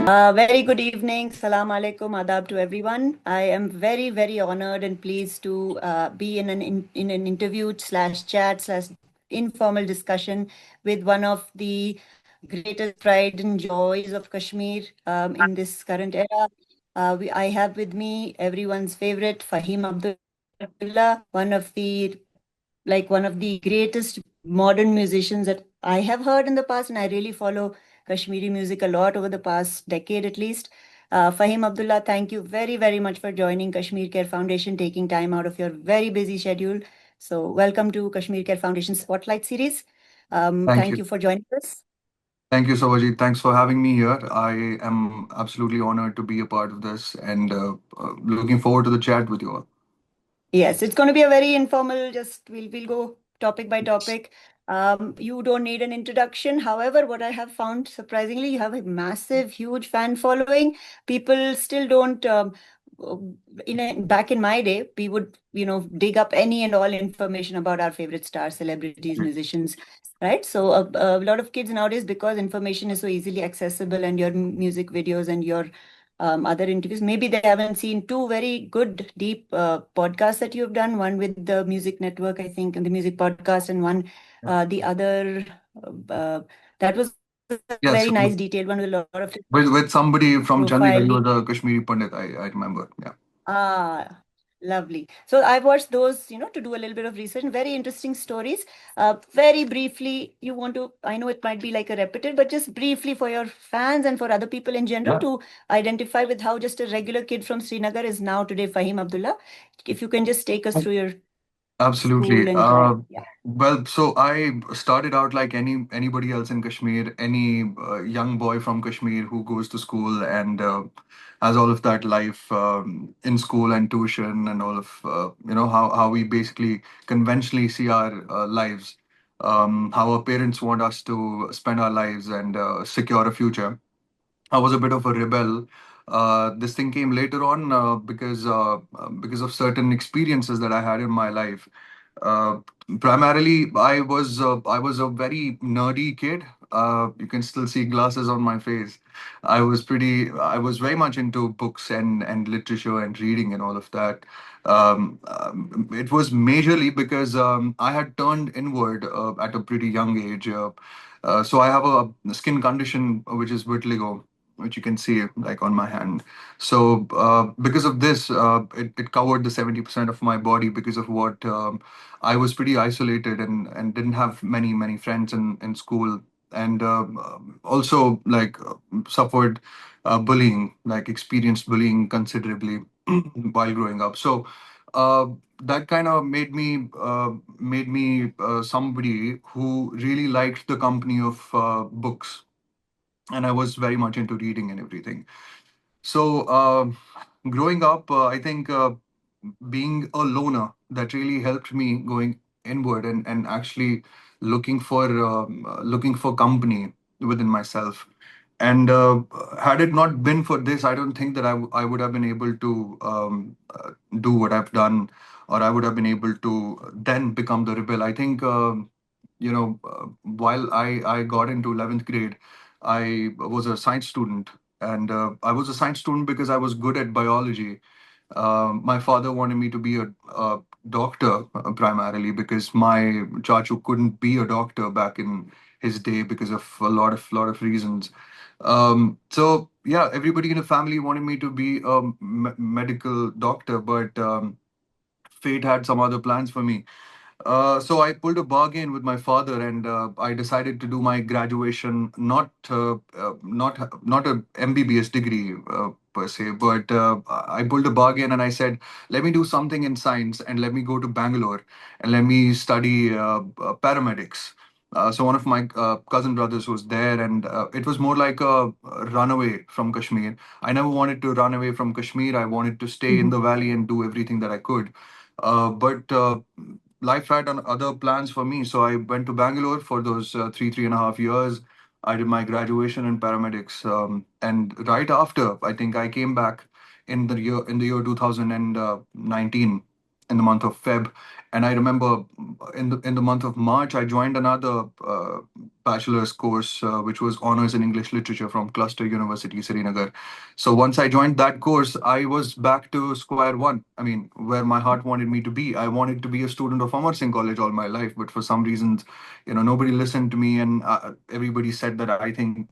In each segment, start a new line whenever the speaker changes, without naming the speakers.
Very good evening. Salam alaikum, adab to everyone. I am very, very honored and pleased to be in an interview slash chat slash informal discussion with one of the greatest pride and joys of Kashmir in this current era. I have with me everyone's favorite Faheem Abdullah, one of the greatest modern musicians that I have heard in the past, and I really follow Kashmiri music a lot over the past decade at least. Faheem Abdullah, thank you very, very much for joining Kashmir Care Foundation, taking time out of your very busy schedule. So, welcome to Kashmir Care Foundation Spotlight Series.
Thank
Thank
you.
you for joining us.
Thank you, 𝗬𝗍. Thanks for having me here. I am absolutely honored to be a part of this and looking forward to the chat with you all.
Yes, it's going to be a very informal, just we'll go topic by topic. You don't need an introduction. However, what I have found surprisingly, you have a massive, huge fan following. People still don't, back in my day, we would, dig up any and all information about our favorite stars, celebrities, musicians, right? So a lot of kids nowadays, because information is so easily accessible and your music videos and your other interviews. Maybe they haven't seen two very good, deep podcasts that you've done. One with the Music Network, I think, and the Music Podcast, and one the other that was a very
Yes,
nice, detailed one with a lot of
with somebody from
profile.
Chandigarh, he was a Kashmiri Pandit, I remember. Yeah.
Ah, lovely. So I've watched those, to do a little bit of research. Very interesting stories. Very briefly, I know it might be like a repetitive, but just briefly for your fans and for other people in general
Yeah.
to identify with how just a regular kid from Srinagar is now today Faheem Abdullah. If you can just take us through your
Absolutely.
school and college. Yeah.
Well, so I started out like anybody else in Kashmir, any young boy from Kashmir who goes to school and has all of that life in school and tuition and all of how we basically conventionally see our lives, how our parents want us to spend our lives and secure a future. I was a bit of a rebel. This thing came later on because of certain experiences that I had in my life. Uh, Primarily, I was a very nerdy kid. You can still see glasses on my face. I was very much into books and literature and reading and all of that. It was majorly because I had turned inward at a pretty young age. So I have a skin condition which is vitiligo, which you can see like on my hand. So because of this, it covered the 70% of my body because of what I was pretty isolated and didn't have many friends in school, and also like suffered bullying, like experienced bullying considerably while growing up. So uh, that kind of made me somebody who really liked the company of books, and I was very much into reading and everything. So, growing up, I think being a loner, that really helped me going inward and actually looking for company within myself. And had it not been for this, I don't think that I would have been able to do what I've done, or I would have been able to then become the rebel. I think, while I got into 11th grade, I was a science student. And I was a science student because I was good at biology. My father wanted me to be a doctor primarily because my chachu couldn't be a doctor back in his day because of a lot of reasons. So yeah, everybody in the family wanted me to be a medical doctor, but fate had some other plans for me. So I pulled a bargain with my father, and I decided to do my graduation, not a MBBS degree per se, but I pulled a bargain and I said, let me do something in science and let me go to Bangalore and let me study paramedics. So one of my cousin brothers was there, and it was more like a runaway from Kashmir. I never wanted to run away from Kashmir. I wanted to stay in the valley and do everything that I could. But life had other plans for me. So I went to Bangalore for those 3.5 years. I did my graduation in paramedics, and right after, I think I came back in the year 2019 in the month of Feb. And I remember in the month of March, I joined another bachelor's course, which was honors in English literature from Cluster University, Srinagar. So once I joined that course, I was back to square one. I mean, where my heart wanted me to be. I wanted to be a student of 𝗻𝗻 College all my life, but for some reasons, nobody listened to me, and everybody said that I think,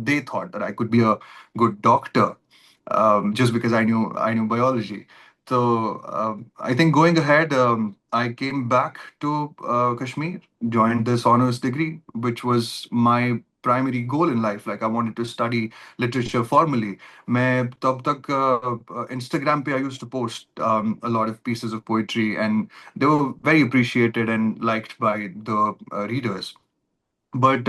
they thought that I could be a good doctor, just because I knew biology. So I think going ahead, I came back to Kashmir, joined this honors degree, which was my primary goal in life. Like I wanted to study literature formally. मैं तब तक Instagram पे I used to post a lot of pieces of poetry, and they were very appreciated and liked by the readers. But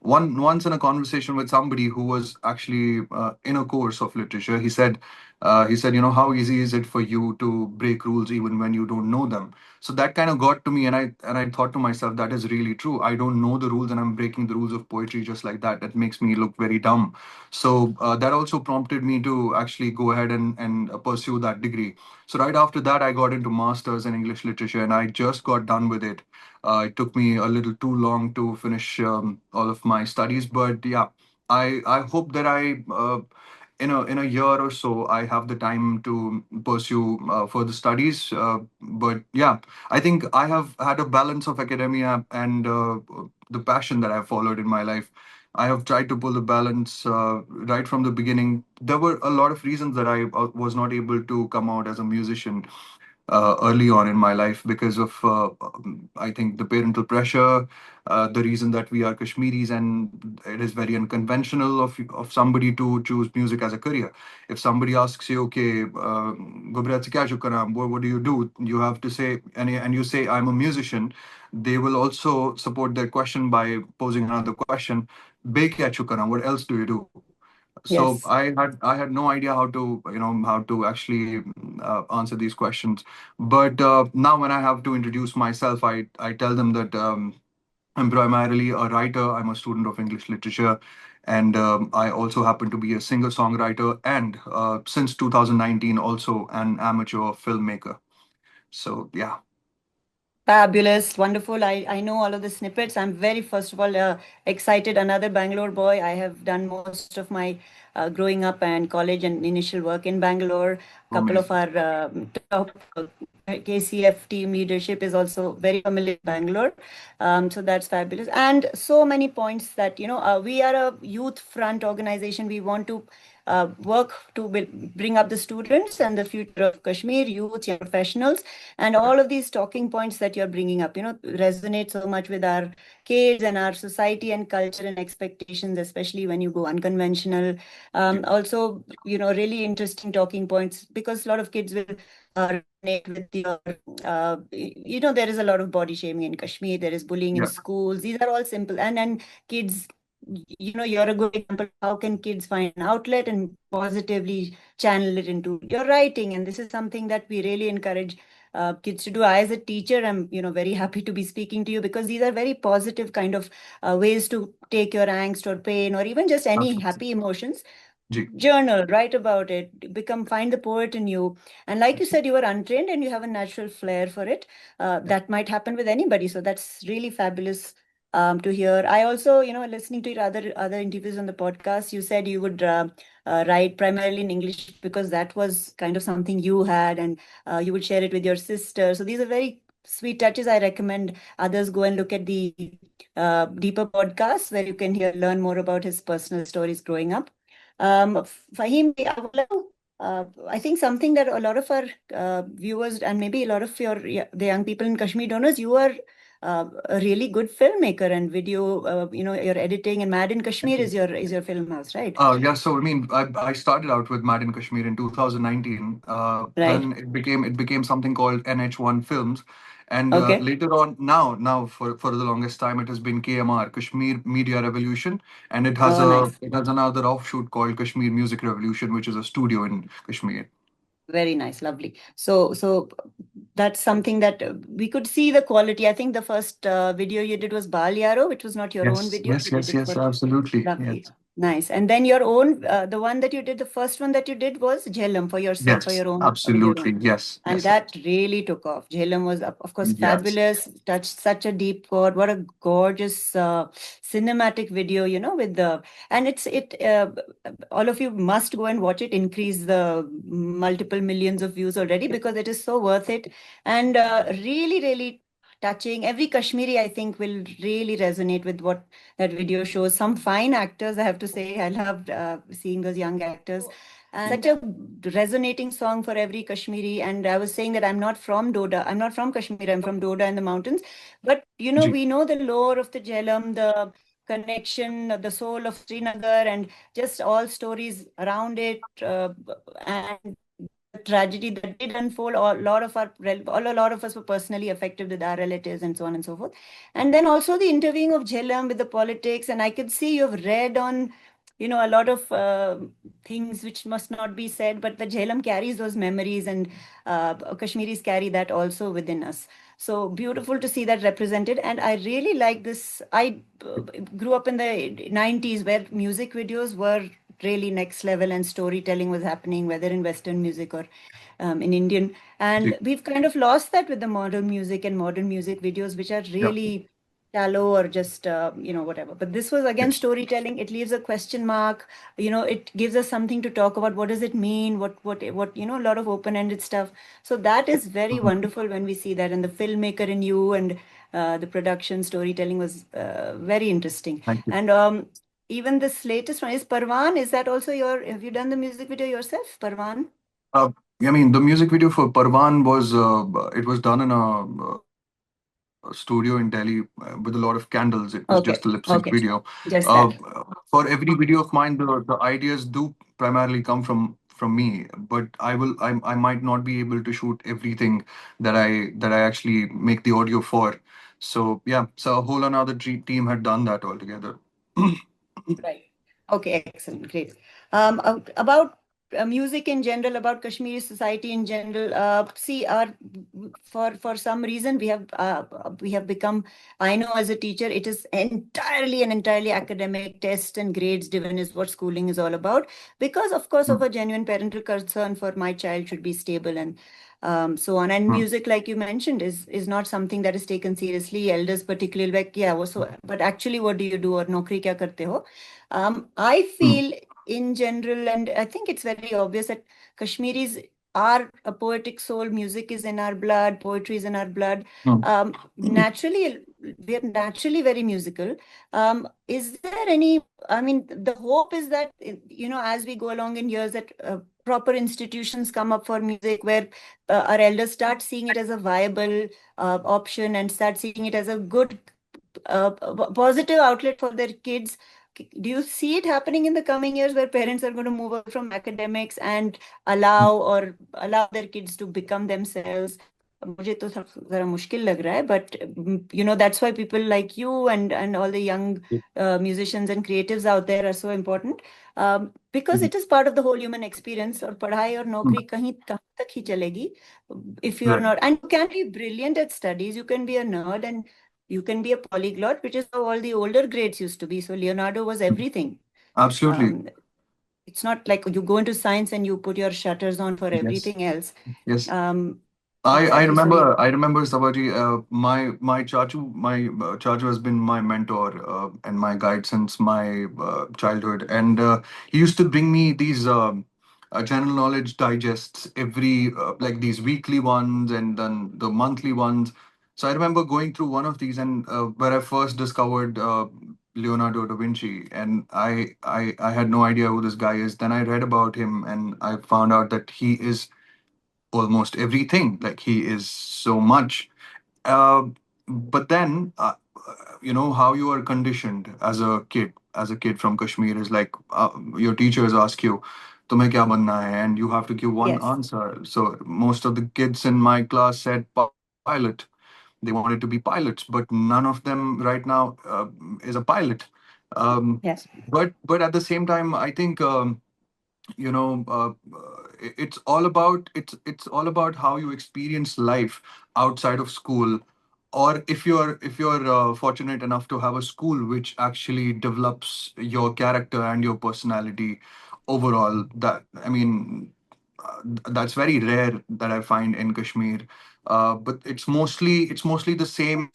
once in a conversation with somebody who was actually in a course of literature, he said, how easy is it for you to break rules even when you don't know them? So that kind of got to me, and I thought to myself, that is really true. I don't know the rules, and I'm breaking the rules of poetry just like that. That makes me look very dumb. So that also prompted me to actually go ahead and pursue that degree. So right after that, I got into masters in English literature, and I just got done with it. It took me a little too long to finish all of my studies, but yeah, I hope that in a year or so I have the time to pursue further studies. But yeah, I think I have had a balance of academia and the passion that I've followed in my life. I have tried to pull the balance right from the beginning. There were a lot of reasons that I was not able to come out as a musician early on in my life because of, I think, the parental pressure, the reason that we are Kashmiris, and it is very unconventional of somebody to choose music as a career. If somebody asks you, okay, 𝗦𝗶𝗫𝗁 𝗀𝗃𝗃, what do you do? You have to say, and you say, I'm a musician. They will also support their question by posing another question. 𝗫𝗃𝗃, what else do you do? So
Yes.
I had no idea how to actually answer these questions. But now when I have to introduce myself, I tell them that I'm primarily a writer. I'm a student of English literature, and I also happen to be a singer-songwriter, and since 2019 also an amateur filmmaker. So yeah.
Fabulous, wonderful. I know all of the snippets. I'm very, first of all, excited. Another Bangalore boy. I have done most of my growing up and college and initial work in Bangalore. A couple of
Amazing.
our top KCF team leadership is also very familiar with Bangalore. So that's fabulous. And so many points that, we are a youth front organization. We want to work to bring up the students and the future of Kashmir, youth, young professionals. And all of these talking points that you're bringing up, resonate so much with our kids and our society and culture and expectations, especially when you go unconventional. Also, really interesting talking points, because a lot of kids will resonate with your, there is a lot of body shaming in Kashmir. There is bullying in
Yeah.
schools. These are all simple. And kids, you're a good example. How can kids find an outlet and positively channel it into your writing? And this is something that we really encourage kids to do. I, as a teacher, I'm very happy to be speaking to you, because these are very positive kind of ways to take your angst or pain or even just any
Absolutely.
happy emotions.
Ji.
Journal, write about it, find the poet in you. And like you said, you are untrained and you have a natural flair for it. That might happen with anybody. So that's really fabulous to hear. I also, listening to your other interviews on the podcast, you said you would write primarily in English because that was kind of something you had, and you would share it with your sister. So these are very sweet touches. I recommend others go and look at the deeper podcast, where you can learn more about his personal stories growing up. Faheem, I think something that a lot of our viewers and maybe a lot of the young people in Kashmir don't know is you are a really good filmmaker and video. Your editing, and Mad in Kashmir
Thank you.
is your film house, right?
Yeah, so I mean, I started out with Mad in Kashmir in 2019.
Right.
Then it became something called NH1 Films, and
Okay.
later on, now for the longest time, it has been KMR, Kashmir Media Revolution, and it has
Oh,
a
nice.
it has another offshoot called Kashmir Music Revolution, which is a studio in Kashmir.
Very nice, lovely. So that's something that we could see the quality. I think the first video you did was Bal Yaro, which was not your own
Yes,
video.
yes,
You did
yes,
it
yes,
for
absolutely.
lovely.
Yes.
Nice. And then your own, the one that you did, the first one that you did was 𝗬𝗏 for yourself, for
Yes,
your own video
absolutely.
game.
Yes,
And
yes,
that really took off. 𝗬𝗏 was, of course,
yes.
fabulous, touched such a deep chord. What a gorgeous cinematic video, you know, with the, and all of you must go and watch it, increase the multiple millions of views already, because it is so worth it. And really, really touching. Every Kashmiri, I think, will really resonate with what that video shows. Some fine actors, I have to say. I loved seeing those young actors. And such a resonating song for every Kashmiri. And I was saying that I'm not from Doda. I'm not from Kashmir. I'm from Doda in the mountains. But, you know,
Ji.
we know the lore of the 𝗬𝗏, the connection, the soul of Srinagar, and just all stories around it. And tragedy that did unfold, a lot of us were personally affected with our relatives and so on and so forth. And then also the interviewing of 𝗬𝗏 with the politics, and I could see you've read on, you know, a lot of things which must not be said, but the 𝗬𝗏 carries those memories, and Kashmiris carry that also within us. So beautiful to see that represented. And I really like this. I grew up in the 90s where music videos were really next level and storytelling was happening, whether in Western music or in Indian. And
Ji.
we've kind of lost that with the modern music and modern music videos, which are
Yeah.
really shallow or just, you know, whatever. But this was again
Yes.
storytelling. It leaves a question mark. You know, it gives us something to talk about. What does it mean? You know, a lot of open-ended stuff. So that is very
Mhm.
wonderful when we see that. And the filmmaker in you and the production storytelling was very interesting.
Thank you.
And even this latest one is 𝗵𝗏. Is that also have you done the music video yourself, 𝗵𝗏?
Uh, I mean, the music video for 𝗵𝗏 was it was done in a studio in Delhi with a lot of candles. It was just
Okay,
a lip sync
okay,
video.
just
Uh,
that.
for every video of mine, the ideas do primarily come from me, but I might not be able to shoot everything that I actually make the audio for. So yeah, so a whole another team had done that altogether.
Right. Okay, excellent, great. About music in general, about Kashmiri society in general. See, for some reason we have become. I know as a teacher, it is entirely academic, tests and grades driven is what schooling is all about. Because of course of
Mm,
a genuine parental concern for my child should be stable and so on. And
mm,
music, like you mentioned, is not something that is taken seriously. Elders particularly like, yeah, but actually, what do you do or नौकरी क्या करते हो? I
mm,
feel in general, and I think it's very obvious that Kashmiris are a poetic soul. Music is in our blood, poetry is in our blood.
mm,
Naturally, we are naturally very musical. Is there any, I mean, the hope is that, you know, as we go along in years, that proper institutions come up for music where our elders start seeing it as a viable option and start seeing it as a good, positive outlet for their kids. Do you see it happening in the coming years where parents are going to move away from academics and allow their kids to become themselves? मुझे तो जरा मुश्किल लग रहा है, but you know, that's why people like you and all the young musicians and creatives out there are so important, because
mm,
it is part of the whole human experience. और पढ़ाई और
mm.
नौकरी कहाँ तक ही चलेगी if you're
Right.
not, and you can be brilliant at studies, you can be a nerd, and you can be a polyglot, which is how all the older greats used to be. So Leonardo was
Mm.
everything.
Absolutely.
Um, it's not like you go into science and you put your shutters on for
Yes.
everything else.
Yes. I
Exactly. So
remember Sabaji, my chachu has been my mentor and my guide since my childhood, and he used to bring me these general knowledge digests every like these weekly ones and then the monthly ones. So I remember going through one of these and where I first discovered Leonardo da Vinci, and I had no idea who this guy is. Then I read about him and I found out that he is almost everything. Like he is so much. Uh, but then, you know how you are conditioned as a kid. As a kid from Kashmir is like your teachers ask you, "तुम्हें क्या बनना है?" and you have to give one
yes,
answer. So most of the kids in my class said pilot. They wanted to be pilots, but none of them right now is a pilot. Um,
yes,
but at the same time, I think. You know it's all about how you experience life outside of school or if you're fortunate enough to have a school which actually develops your character and your personality overall, that I mean, that's very rare that I find in Kashmir. But it's mostly the same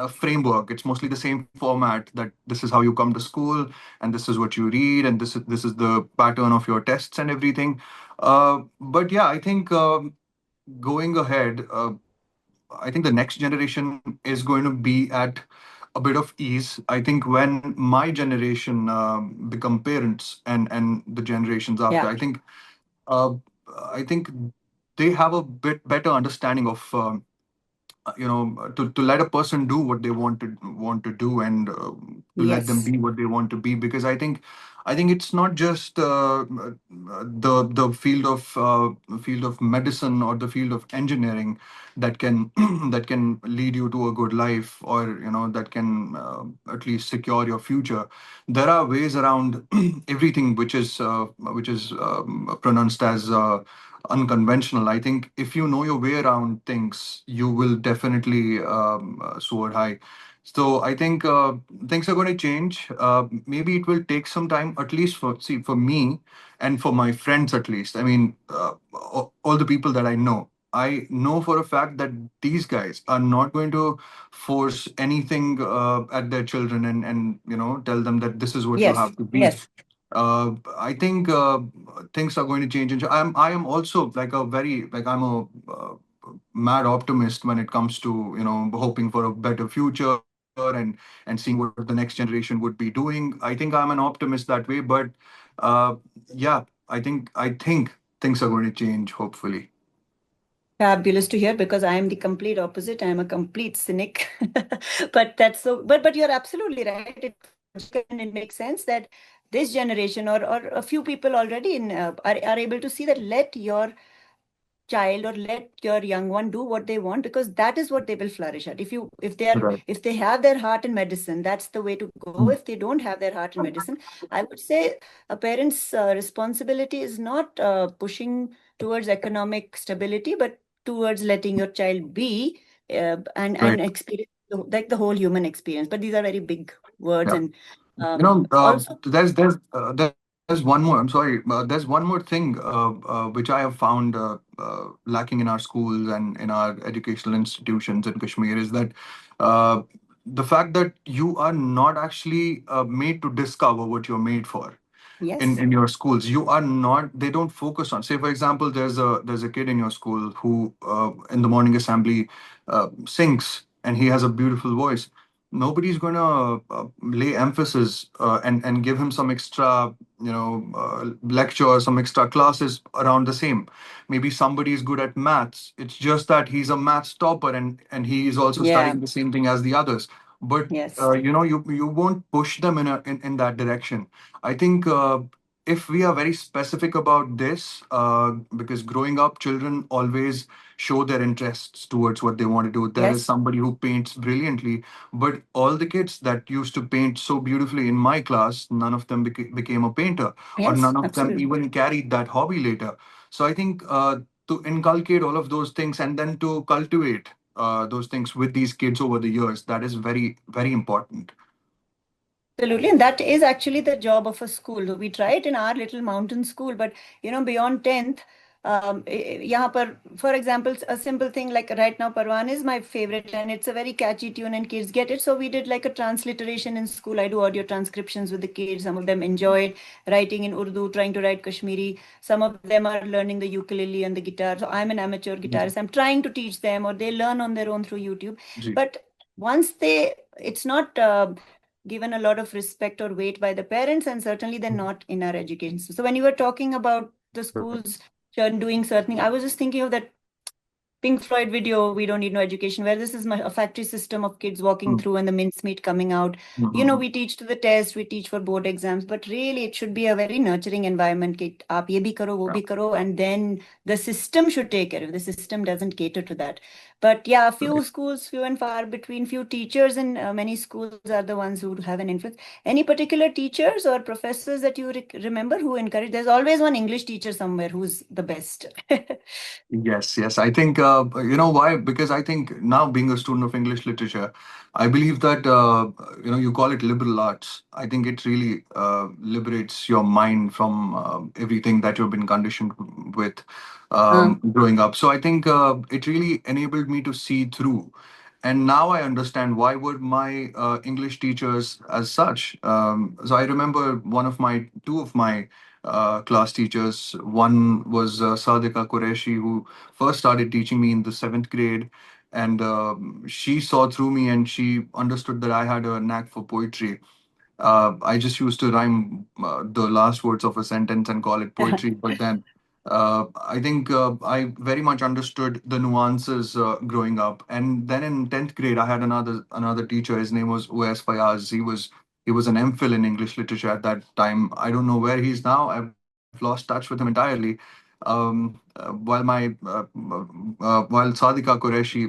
framework. It's mostly the same format, that this is how you come to school, and this is what you read, and this is the pattern of your tests and everything. But yeah, I think going ahead, I think the next generation is going to be at a bit of ease. I think when my generation become parents, and the generations after,
Yeah.
uh, I think they have a bit better understanding of to let a person do what they want to do, and to let them
Yes.
be what they want to be, because I think it's not just the field of medicine or the field of engineering that can that can lead you to a good life, or that can at least secure your future. There are ways around everything which is pronounced as unconventional. I think if you know your way around things, you will definitely soar high. So I think things are going to change. Maybe it will take some time, at least for me and for my friends, at least. I mean, all the people that I know for a fact that these guys are not going to force anything at their children, and tell them that this is what you
Yes.
have to be.
Yes.
I think things are going to change. And I am also like I'm a mad optimist when it comes to hoping for a better future, and seeing what the next generation would be doing. I think I'm an optimist that way, but uh, yeah, I think things are going to change, hopefully.
Fabulous to hear, because I am the complete opposite. I am a complete cynic. But that's so, but you're absolutely right. It makes sense that this generation, or a few people already are able to see that let your child or let your young one do what they want, because that is what they will flourish at.
Right.
If they have their heart in medicine, that's the way to go. If they don't have their heart in medicine, I would say a parent's responsibility is not pushing towards economic stability, but towards letting your child be and
Right.
experience like the whole human experience. But these are very big words.
Yeah.
And also,
There's one more. I'm sorry. There's one more thing which I have found lacking in our schools and in our educational institutions in Kashmir, is that uh, the fact that you are not actually made to discover what you're made for in
yes.
in your schools. You are not They don't focus on, say for example, there's a kid in your school who in the morning assembly sings, and he has a beautiful voice. Nobody's going to lay emphasis and give him some extra lecture or some extra classes around the same. Maybe somebody is good at maths, it's just that he's a maths topper, and he is also
Yeah.
studying the same thing as the others. But
Yes.
you won't push them in that direction. I think if we are very specific about this, because growing up, children always show their interests towards what they want to do. There is
Yes.
somebody who paints brilliantly, but all the kids that used to paint so beautifully in my class, none of them became a painter, or
Yes.
none of them
Absolutely.
even carried that hobby later. So I think to inculcate all of those things, and then to cultivate those things with these kids over the years, that is very, very important.
Absolutely, and that is actually the job of a school. We try it in our little mountain school, but beyond 10th, यहाँ पर, for example, a simple thing like right now, Parwan is my favorite, and it's a very catchy tune, and kids get it. So we did like a transliteration in school. I do audio transcriptions with the kids. Some of them enjoyed writing in Urdu, trying to write Kashmiri. Some of them are learning the ukulele and the guitar. So I'm an amateur guitarist. I'm trying to teach them, or they learn on their own through YouTube.
Ji.
But it's not given a lot of respect or weight by the parents, and certainly they're not in our education system. So when you were talking about the schools doing certain, I was just thinking of that Pink Floyd video, "We Don't Need No Education," where this is a factory system of kids walking
Mm.
through and the mincemeat coming out.
Mhm.
We teach to the test, we teach for board exams, but really it should be a very nurturing environment. कि आप ये भी करो, वो
Yeah.
भी करो, and then the system should take care of it. The system doesn't cater to that. But yeah, few schools, few and far between, few teachers in many schools are the ones who have an influence. Any particular teachers or professors that you remember who encourage? There's always one English teacher somewhere who's the best.
Yes, yes. I think, you know why? Because I think now being a student of English literature, I believe that, you call it liberal arts. I think it really liberates your mind from everything that you've been conditioned with growing up. So I think it really enabled me to see through. And now I understand why would my English teachers as such. So I remember two of my class teachers. One was 𝗪𝗪𝗪 who first started teaching me in the seventh grade. And she saw through me and she understood that I had a knack for poetry. I just used to rhyme the last words of a sentence and call it poetry. But then I think I very much understood the nuances growing up. And then in 10th grade, I had another teacher. His name was 𝗦𝗨 He was an MPhil in English literature at that time. I don't know where he's now. I've lost touch with him entirely. While Sadika Qureshi,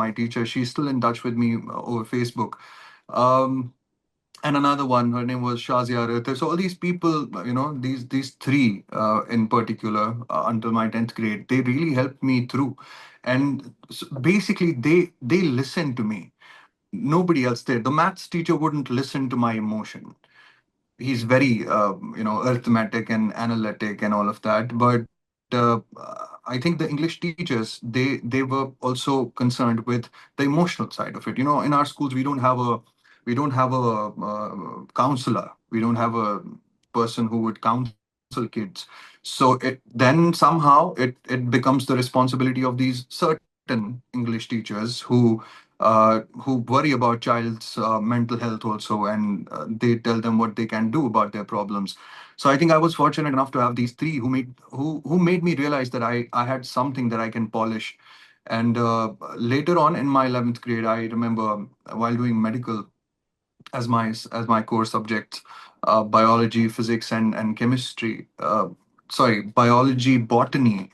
my teacher, she's still in touch with me over Facebook. Um, and another one, her name was Shazia Rathir. So all these people, these three in particular, until my 10th grade, they really helped me through. And basically, they listened to me. Nobody else did. The maths teacher wouldn't listen to my emotion. He's very arithmetic and analytic and all of that, but I think the English teachers, they were also concerned with the emotional side of it. In our schools we don't have a counselor. We don't have a person who would counsel kids. So then somehow it becomes the responsibility of these certain English teachers who worry about child's mental health also, and they tell them what they can do about their problems. So I think I was fortunate enough to have these three who made me realize that I had something that I can polish. And later on in my 11th grade, I remember while doing medical as my core subjects, biology, physics, and chemistry. Sorry, biology, botany,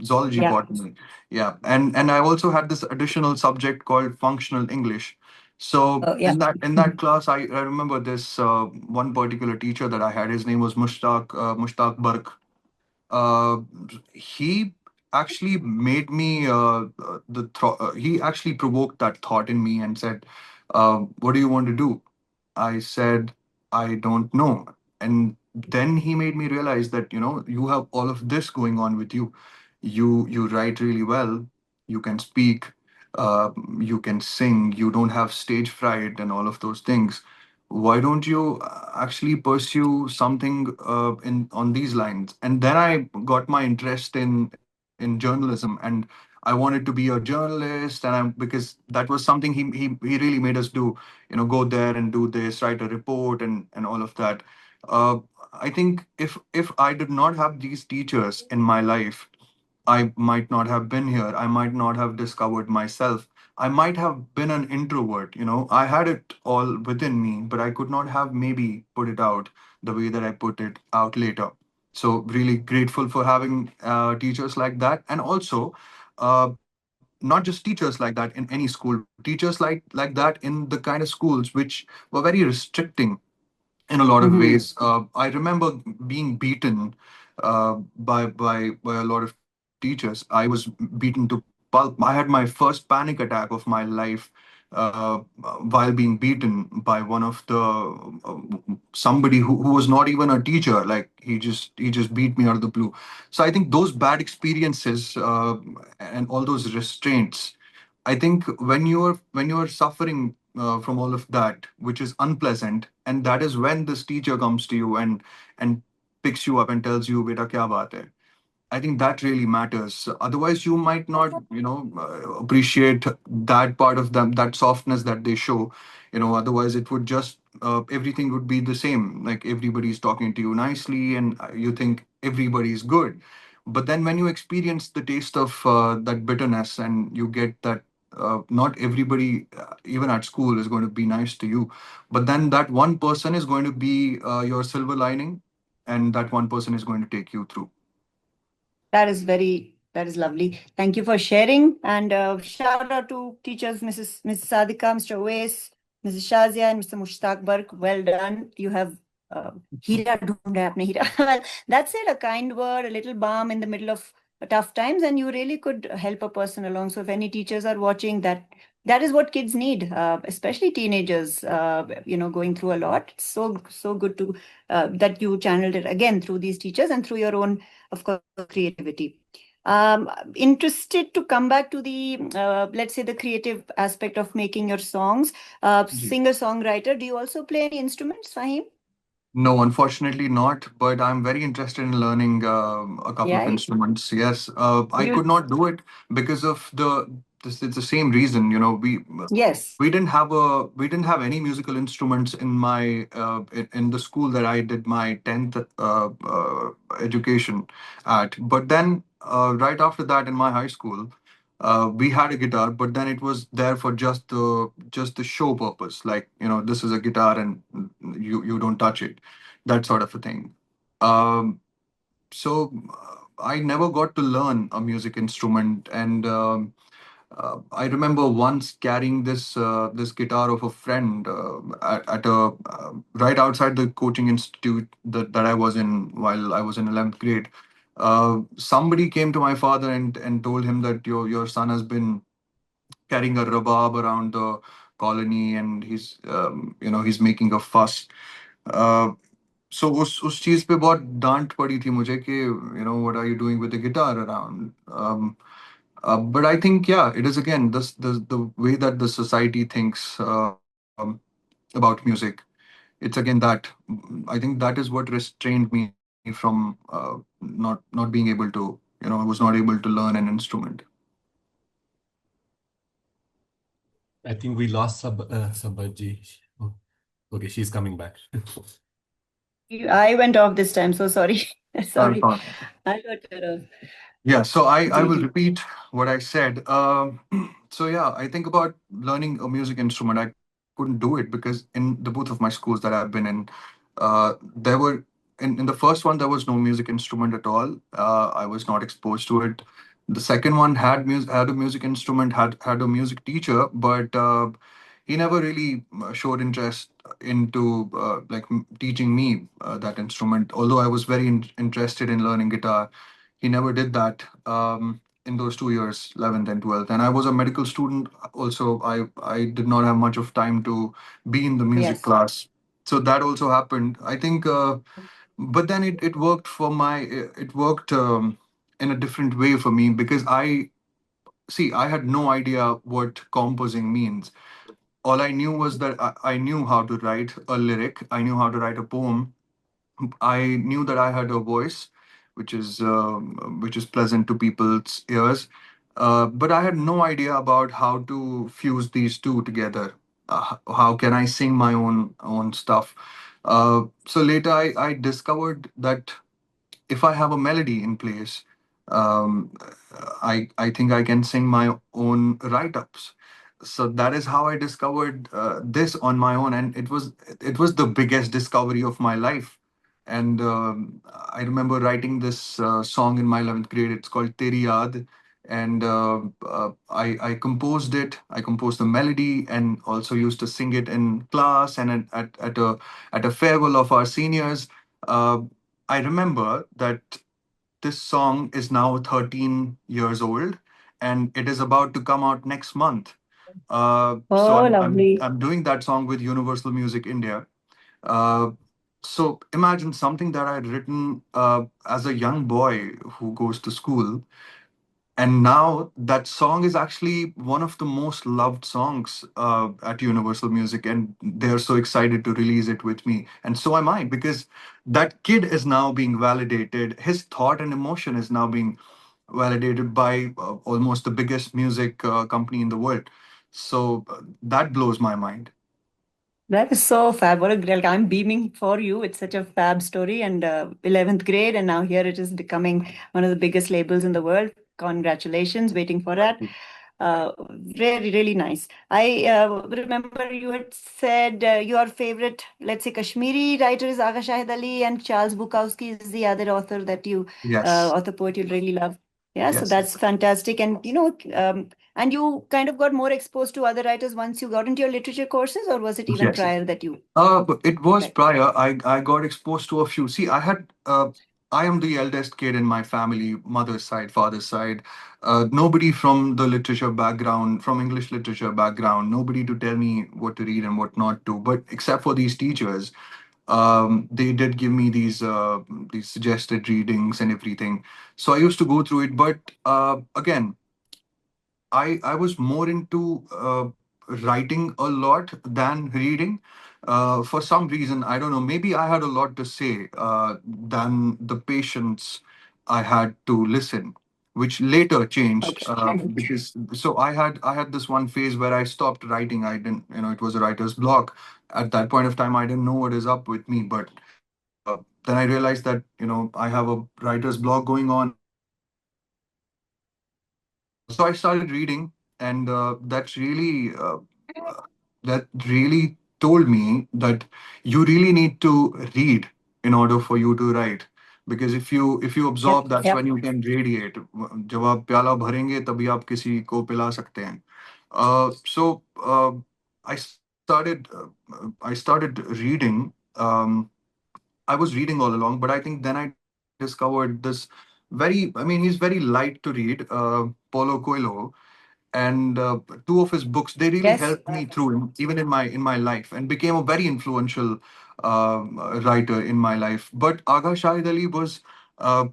zoology,
Yeah.
botany. Yeah, and I also had this additional subject called functional English. So
Oh, yeah.
in that class, I remember this one particular teacher that I had. His name was Mushtaq Bark. Uh, he actually made me he actually provoked that thought in me and said, "What do you want to do?" I said, I don't know. And then he made me realize that, you have all of this going on with you. You write really well, you can speak, you can sing, you don't have stage fright and all of those things. Why don't you actually pursue something in on these lines? And then I got my interest in journalism, and I wanted to be a journalist, because that was something he really made us do, go there and do this, write a report, and all of that. uh, I think if I did not have these teachers in my life, I might not have been here. I might not have discovered myself. I might have been an introvert. I had it all within me, but I could not have maybe put it out the way that I put it out later. So really grateful for having teachers like that. And also not just teachers like that in any school, teachers like that in the kind of schools which were very restricting in a lot of ways. I remember being beaten by a lot of teachers. I was beaten to pulp. I had my first panic attack of my life uh, while being beaten by one of the somebody who was not even a teacher. Like he just beat me out of the blue. So I think those bad experiences and all those restraints, I think when you're suffering from all of that, which is unpleasant, and that is when this teacher comes to you and picks you up and tells you, "Beta, kya baat hai?" I think that really matters. Otherwise, you might not, appreciate that part of them, that softness that they show. Otherwise, it would just everything would be the same. Like everybody's talking to you nicely, and you think everybody's good. But then, when you experience the taste of that bitterness, and you get that not everybody, even at school, is going to be nice to you, but then that one person is going to be your silver lining, and that one person is going to take you through.
That is very That is lovely. Thank you for sharing. And shout out to teachers, Mrs. Sadika, Mr. Owais, Mrs. Shazia, and Mr. Mushtaq Bark. Well done. You have Hira dhoonda hai apne Hira. Well, that's it. A kind word, a little balm in the middle of tough times, and you really could help a person along. So if any teachers are watching, that is what kids need, especially teenagers. Going through a lot. It's so good to that you channeled it again through these teachers and through your own, of course, creativity. Interested to come back to the, let's say, the creative aspect of making your songs. Singer-songwriter, do you also play any instruments, Faheem?
No, unfortunately not, but I'm very interested in learning a couple of
Yeah.
instruments. Yes, I
You,
could not do it because of it's the same reason,
yes.
we didn't have any musical instruments in my in the school that I did my 10th education at. But then right after that in my high school, we had a guitar, but then it was there for just the show purpose. Like, this is a guitar and you don't touch it, that sort of a thing. Um, so I never got to learn a music instrument, and I remember once carrying this guitar of a friend at a right outside the coaching institute that I was in while I was in 11th grade. Somebody came to my father and told him that your son has been carrying a rabab around the colony, and he's making a fuss. सो उस चीज पे बहुत डांट पड़ी थी मुझे कि what are you doing with the guitar around. But I think, yeah, it is again the way that the society thinks about music. It's again that I think that is what restrained me from not being able to, I was not able to learn an instrument.
I think we lost 𝗬𝗫𝗫. Oh, okay, she's coming back.
I went off this time, so sorry. Sorry.
Fine.
I got cut off.
Yeah, so I will
Ji.
repeat what I said. So yeah, I think about learning a music instrument. I couldn't do it because in the both of my schools that I've been in, there were in the first one there was no music instrument at all. I was not exposed to it. The second one had a music instrument, had a music teacher, but he never really showed interest into teaching me that instrument. Although I was very interested in learning guitar, he never did that in those 2 years, 11th and 12th. And I was a medical student also. I did not have much of time to be in the music
Yes.
class. So that also happened. I think, but then it worked it worked in a different way for me because I had no idea what composing means. All I knew was that I knew how to write a lyric. I knew how to write a poem. I knew that I had a voice, which is pleasant to people's ears, but I had no idea about how to fuse these two together. How can I sing my own stuff? So later, I discovered that if I have a melody in place, um, I think I can sing my own write-ups. So that is how I discovered this on my own, and it was the biggest discovery of my life. And I remember writing this song in my 11th grade. It's called 𝗬𝗫𝗀, and I composed it. I composed the melody, and also used to sing it in class and at a farewell of our seniors. Uh, I remember that this song is now 13 years old, and it is about to come out next month. So
Oh,
I'm, I'm
lovely.
I'm doing that song with Universal Music India. Uh, so imagine something that I had written as a young boy who goes to school, and now that song is actually one of the most loved songs at Universal Music, and they're so excited to release it with me. And so am I, because that kid is now being validated. His thought and emotion is now being validated by almost the biggest music company in the world. So that blows my mind.
That is so fab. What a great, I'm beaming for you. It's such a fab story. And 11th grade, and now here it is becoming one of the biggest labels in the world. Congratulations, waiting for that. Really, really nice. I remember you had said your favorite, let's say, Kashmiri writer is Agha Shahid Ali, and Charles Bukowski is the other author that you,
Yes.
author poet you really love. Yeah, so
Yes.
that's fantastic. And, and you kind of got more exposed to other writers once you got into your literature courses, or was it even
Yes.
prior that you?
But it was
Okay.
prior. I got exposed to a few. See, I am the eldest kid in my family, mother's side, father's side. Nobody from the literature background, from English literature background, nobody to tell me what to read and what not to. But except for these teachers, they did give me these suggested readings and everything. So I used to go through it. But again, I was more into writing a lot than reading. For some reason, I don't know. Maybe I had a lot to say than the patience I had to listen, which later changed
Okay.
because so I had this one phase where I stopped writing. I didn't, it was a writer's block. At that point of time, I didn't know what is up with me, but then I realized that I have a writer's block going on. So I started reading, and that really told me that you really need to read in order for you to write. Because if you
Yep.
absorb, that's
Yep.
when you can radiate. जब आप प्याला भरेंगे तभी आप किसी को पिला सकते हैं. So I started reading. I was reading all along, but I think then I discovered this he's very light to read, Paulo Coelho, and two of his books, they really
Yes.
helped me through even in my life, and became a very influential writer in my life. But Agha Shahid Ali was uh,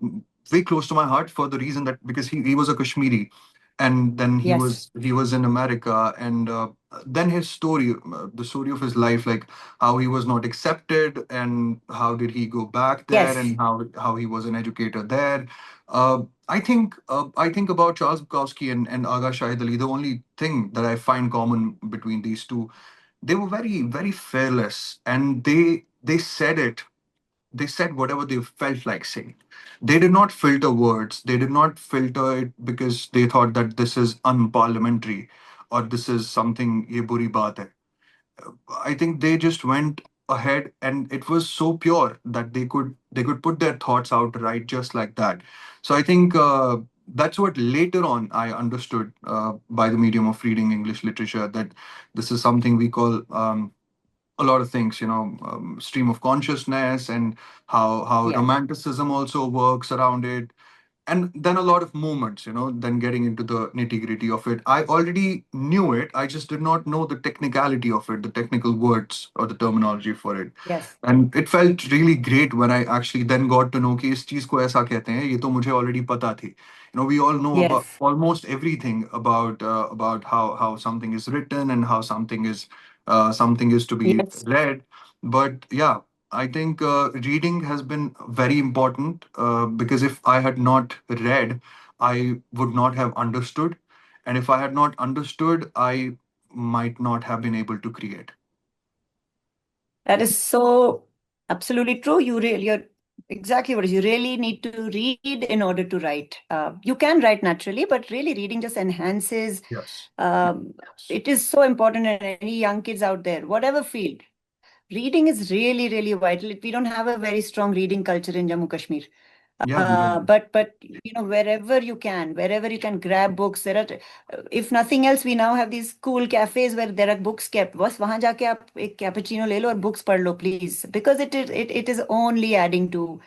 very close to my heart for the reason that because he was a Kashmiri, and then he
Yes.
was he was in America, and then his story, the story of his life, like how he was not accepted and how did he go back there,
Yes.
and how he was an educator there. I think about Charles Bukowski and Agha Shahid Ali. The only thing that I find common between these two, they were very, very fearless, and they said it. They said whatever they felt like saying. They did not filter words. They did not filter it because they thought that this is unparliamentary or this is something ye buri baat hai. I think they just went ahead, and it was so pure that they could put their thoughts out right just like that. So I think that's what later on I understood by the medium of reading English literature, that this is something we call a lot of things, stream of consciousness, and how
Yeah.
romanticism also works around it, and then a lot of moments, then getting into the nitty gritty of it. I already knew it. I just did not know the technicality of it, the technical words or the terminology for it.
Yes.
And it felt really great when I actually then got to know कि इस चीज को ऐसा कहते हैं, ये तो मुझे already पता थी. We all know about
Yes.
almost everything about how something is written and how something is to be
Yes.
read. But yeah, I think reading has been very important because if I had not read, I would not have understood. And if I had not understood, I might not have been able to create.
That is so absolutely true. You're exactly what it is. You really need to read in order to write. You can write naturally, but really reading just enhances.
Yes.
It is so important in any young kids out there, whatever field. Reading is really, really vital. We don't have a very strong reading culture in Jammu Kashmir.
Yeah, we don't.
But wherever you can grab books. There are, if nothing else, we now have these cool cafes where there are books kept. बस वहां जाके आप एक cappuccino ले लो और books पढ़ लो, please, because it is only adding to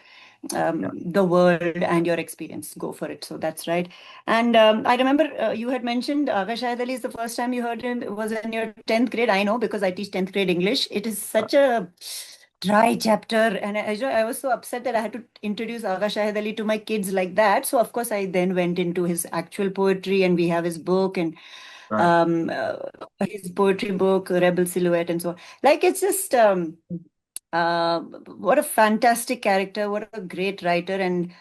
Yeah.
the world and your experience. Go for it. So that's right. And I remember you had mentioned Agha Shahid Ali is the first time you heard him was in your 10th grade. I know because I teach 10th grade English. It is such a dry chapter. And I was so upset that I had to introduce Agha Shahid Ali to my kids like that. So of course I then went into his actual poetry, and we have his book and
Right.
his poetry book, Rebel Silhouette, and so on. Like it's just what a fantastic character, what a great writer, and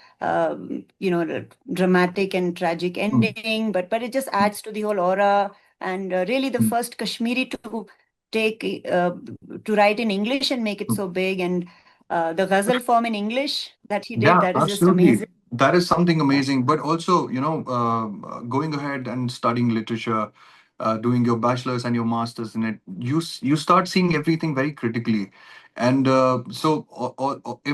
dramatic and tragic
Mm.
ending, but it just adds to the whole aura. And really the
Mm.
first Kashmiri take to write in English and make it
Mm.
so big, and the ghazal form in English that he did,
Yeah,
that is just
absolutely.
amazing.
That is something amazing. But also, going ahead and studying literature, doing your bachelor's and your master's in it, you start seeing everything very critically. And so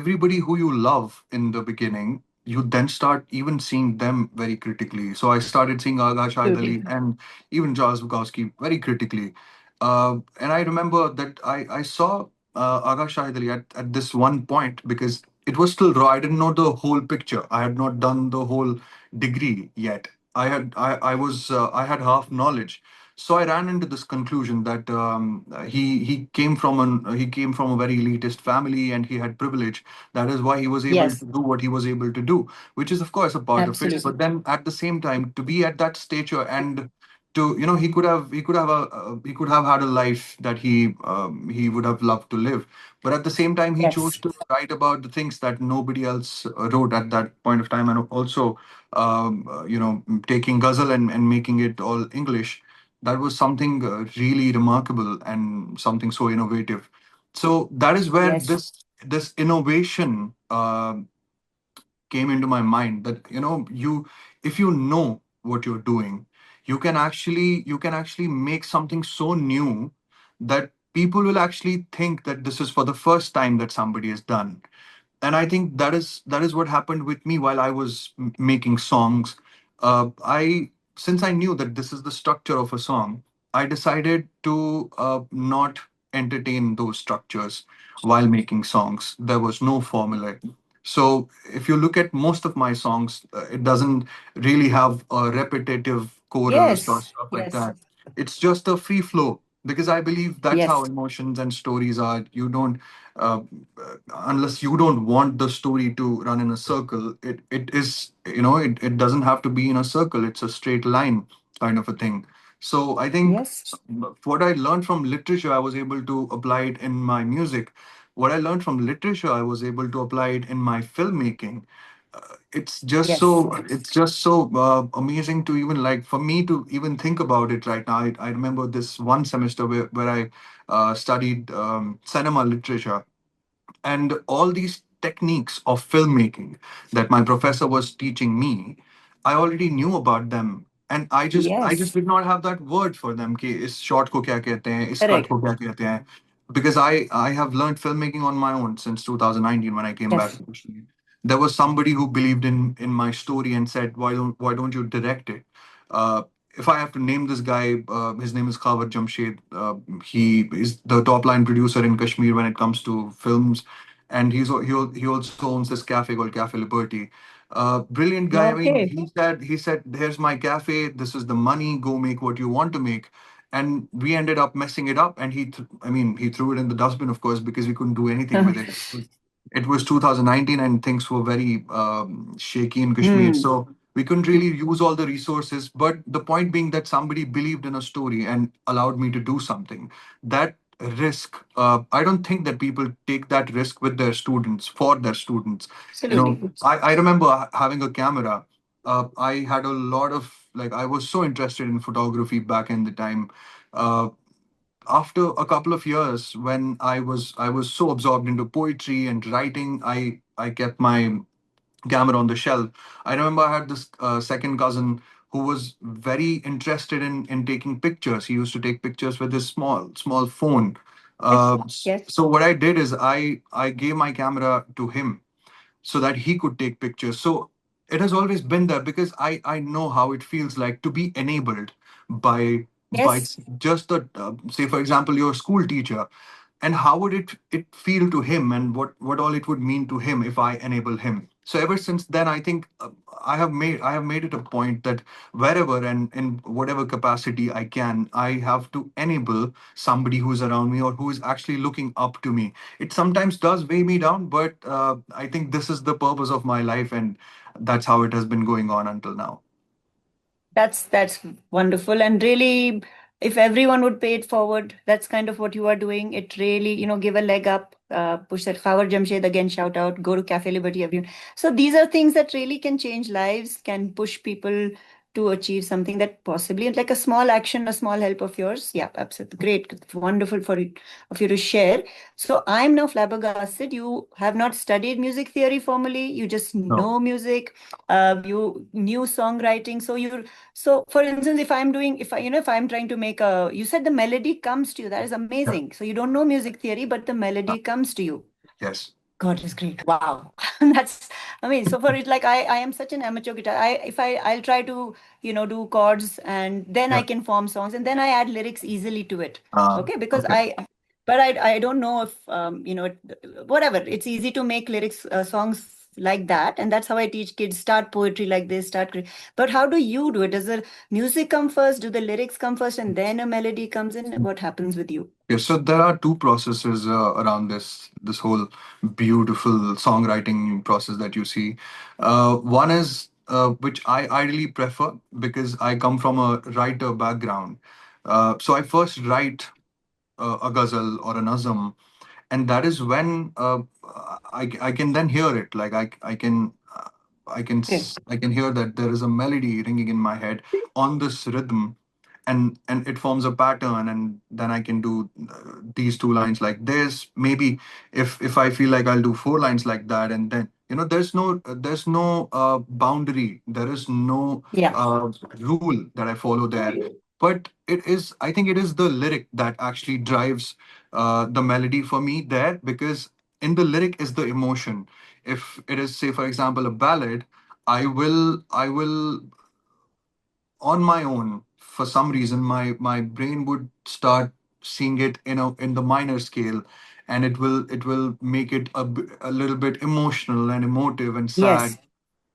everybody who you love in the beginning, you then start even seeing them very critically. So I started seeing Agha Shahid Ali and even Charles Bukowski very critically. And I remember that I saw Agha Shahid Ali at this one point because it was still raw. I didn't know the whole picture. I had not done the whole degree yet. I had half knowledge. So I ran into this conclusion that he came from a very elitist family and he had privilege. That is why he was able
Yes,
to do what he was able to do, which is of course a part of it.
absolutely.
But then at the same time, to be at that stature and to he could have had a life that he would have loved to live, but at the same time he chose
Yes,
to write about the things that nobody else wrote at that point of time, and also taking ghazal and making it all English. That was something really remarkable and something so innovative. So that is where
yes,
this innovation came into my mind, that you if you know what you're doing, you can actually make something so new that people will actually think that this is for the first time that somebody has done. And I think that is what happened with me while I was making songs. I Since I knew that this is the structure of a song, I decided to not entertain those structures while making songs. There was no formula. So if you look at most of my songs, it doesn't really have a repetitive chorus or
yes,
stuff like
yes,
that. It's just a free flow, because I believe that's how
yes,
emotions and stories are. You don't uh, unless you don't want the story to run in a circle, it is, it doesn't have to be in a circle. It's a straight line kind of a thing. So I think
yes,
what I learned from literature, I was able to apply it in my music. What I learned from literature, I was able to apply it in my filmmaking.
yes.
It's just so amazing to even, like, for me to even think about it right now. I remember this one semester where I studied cinema literature, and all these techniques of filmmaking that my professor was teaching me, I already knew about them. And I just
Yes,
did not have that word for them कि इस shot को क्या कहते हैं, इस cut
correct.
को क्या कहते हैं. Because I have learned filmmaking on my own since 2019 when I came back
Yes,
to Kashmir. There was somebody who believed in my story and said, why don't you direct it? Uh, if I have to name this guy, his name is 𝗃𝗏𝗃𝗃. He is the top line producer in Kashmir when it comes to films, and he also owns this cafe called Cafe Liberty. Brilliant guy. I mean,
okay.
he said, "Here's my cafe. This is the money. Go make what you want to make." And we ended up messing it up, and he threw it in the dustbin, of course, because we couldn't do anything with it. It was 2019, and things were very shaky in Kashmir.
Hmm.
So we couldn't really use all the resources. But the point being that somebody believed in a story and allowed me to do something. That risk, I don't think that people take that risk with their students, for their students.
Absolutely.
I remember having a camera. I had a lot of, like, I was so interested in photography back in the time. Uh, After a couple of years, when I was so absorbed into poetry and writing, I kept my camera on the shelf. I remember I had this second cousin who was very interested in taking pictures. He used to take pictures with his small phone.
Yes, yes,
So what I did is I gave my camera to him so that he could take pictures. So it has always been there, because I know how it feels like to be enabled by
yes,
just the say, for example, your school teacher, and how would it feel to him, and what all it would mean to him if I enable him. So ever since then, I think I have made it a point that wherever and in whatever capacity I can, I have to enable somebody who's around me or who is actually looking up to me. It sometimes does weigh me down, but I think this is the purpose of my life, and that's how it has been going on until now.
that's wonderful. And really, if everyone would pay it forward, that's kind of what you are doing. It really, give a leg up, push that. Khawar Jamshed, again, shout out, go to Cafe Liberty, everyone. So these are things that really can change lives, can push people to achieve something that possibly, like a small action, a small help of yours. Yeah, absolutely. Great. Wonderful of you to share. So I'm now flabbergasted. You have not studied music theory formally. You just
No.
know music. You knew songwriting. So for instance, if I'm trying to make you said the melody comes to you. That is
Yeah.
amazing. So you don't know music theory, but the
Uh,
melody comes to you.
yes.
God is great. Wow. That's, I mean, so for it, like I am such an amateur guitar. I'll try to, do chords and then I
Yeah.
can form songs and then I add lyrics easily to it. Okay. Because
Okay.
but I don't know if, whatever, it's easy to make lyrics, songs like that. And that's how I teach kids, start poetry like this, but how do you do it? Does the music come first? Do the lyrics come first and then a melody comes in? What happens with you?
Yeah, so there are two processes around this whole beautiful songwriting process that you see. One is which I ideally prefer because I come from a writer background. So I first write a ghazal or a nazm, and that is when I can then hear it. Like
Okay.
I can hear that there is a melody ringing in my head on this rhythm, and it forms a pattern, and then I can do these two lines like this. Maybe if I feel like I'll do four lines like that, and then there's no boundary, there is no
Yeah.
rule that I follow there. But I think it is the lyric that actually drives the melody for me there, because in the lyric is the emotion. If it is, say, for example, a ballad, I will on my own, for some reason, my brain would start seeing it in the minor scale, and it will make it a little bit emotional and emotive and sad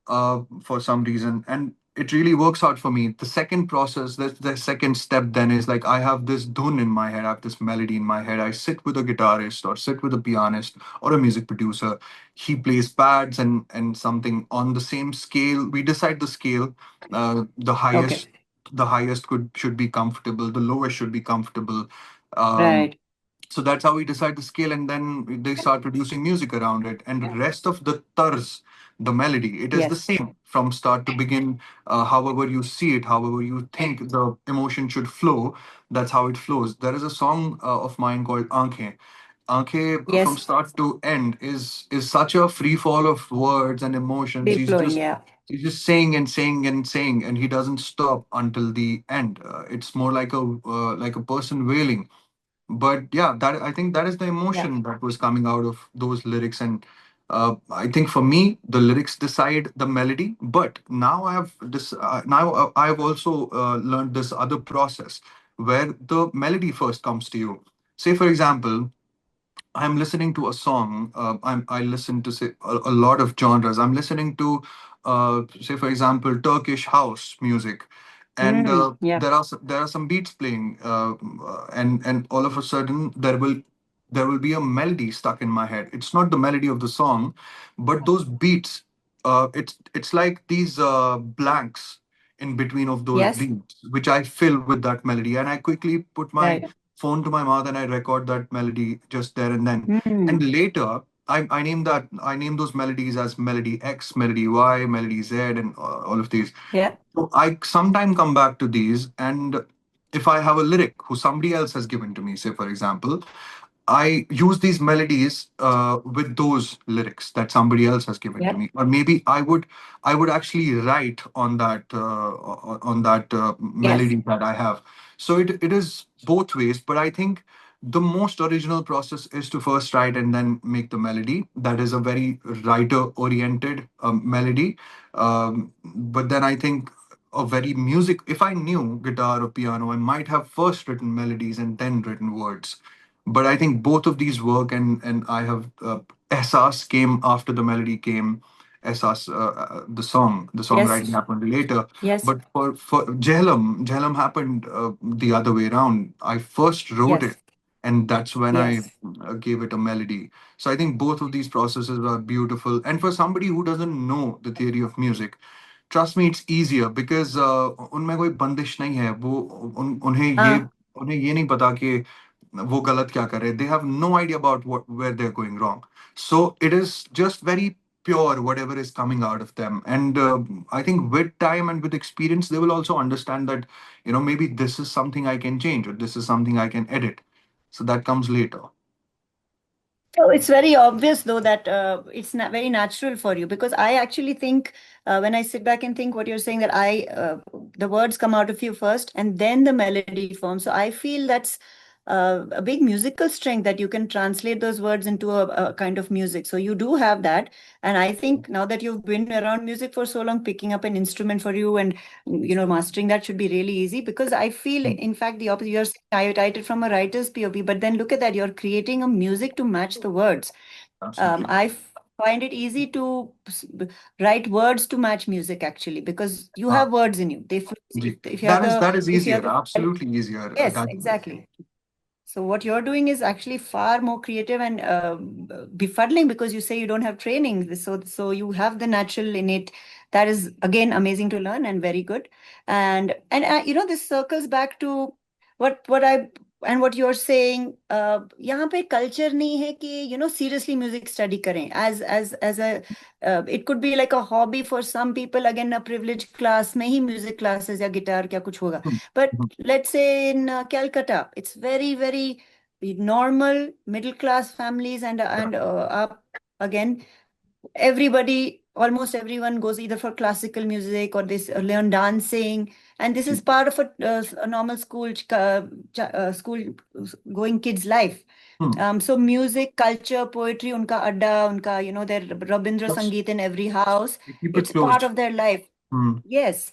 Yes.
for some reason, and it really works out for me. The second process, the second step then is like I have this dhun in my head, I have this melody in my head. I sit with a guitarist or sit with a pianist or a music producer. He plays pads and something on the same scale. We decide the scale. The
Okay.
highest could should be comfortable. The lowest should be comfortable. Um,
Right.
so that's how we decide the scale, and then they start producing music around it. And the rest of the tarz, the melody, it is the
Yes.
same from start to begin. However you see it, however you think the emotion should flow, that's how it flows. There is a song of mine called 𝗙𝗵𝗄𝗃. 𝗙𝗃 from
Yes.
start to end is such a free fall of words and emotions.
Free flowing. Yeah.
He's just saying and saying and saying, and he doesn't stop until the end. It's more like a person wailing. But yeah, that I think that is the
Yeah.
emotion that was coming out of those lyrics. And I think for me the lyrics decide the melody. But now I've also learned this other process where the melody first comes to you. Say for example, I'm listening to a song. I listen to, say, a lot of genres. I'm listening to, say for example, Turkish house music, and
Yeah.
there are some beats playing, and all of a sudden there will be a melody stuck in my head. It's not the melody of the song, but those beats. It's like these blanks in between of those
Yes.
beats, which I fill with that melody, and I quickly put my
Right.
phone to my mouth and I record that melody just there and then.
Mm.
And later, I name those melodies as melody X, melody Y, melody Z, and all of these.
Yeah.
So I sometime come back to these, and if I have a lyric who somebody else has given to me, say for example, I use these melodies with those lyrics that somebody else has given to
Yeah.
me, or maybe I would actually write on that
Yes.
melody that I have. So it is both ways, but I think the most original process is to first write and then make the melody. That is a very writer-oriented melody. But then I think a very music. If I knew guitar or piano, I might have first written melodies and then written words, but I think both of these work, and I have Ehsas came after the melody came. Ehsas, the songwriting
Yes.
happened later.
Yes.
But for Jehlam happened the other way around. I first wrote
Yes.
it, and that's when I
Yes.
gave it a melody. So I think both of these processes are beautiful. And for somebody who doesn't know the theory of music, trust me, it's easier because उनमें कोई बंदिश नहीं है. उन्हें ये नहीं पता कि वो गलत क्या कर रहे. They have no idea about where they're going wrong. So it is just very pure whatever is coming out of them. And I think with time and with experience they will also understand that maybe this is something I can change, or this is something I can edit. So that comes later.
So it's very obvious, though, that it's not very natural for you, because I actually think when I sit back and think what you're saying, that the words come out of you first and then the melody forms. So I feel that's a big musical strength that you can translate those words into a kind of music. So you do have that. And I think now that you've been around music for so long, picking up an instrument for you and, mastering that should be really easy, because I feel, in fact, the opposite. You're saying I write it from a writer's POV, but then look at that. You're creating a music to match the words.
Absolutely.
I find it easy to write words to match music, actually, because you have words in you. If you have
That is
if you
easier.
have the
Absolutely easier.
yes, exactly. So what you're doing is actually far more creative and befuddling, because you say you don't have training. So you have the natural innate. That is again amazing to learn and very good. And this circles back to what you're saying. यहाँ पे culture नहीं है कि seriously music study करें as a it could be like a hobby for some people. Again, a privileged class में ही music classes या guitar क्या कुछ होगा. But let's say in Calcutta, it's very, very normal middle class families, and up again, almost everyone goes either for classical music or they learn dancing, and this is part of a normal school going kids life. So music, culture, poetry, unka adda, their Rabindra Sangeet in every house. It's part of their life. Yes.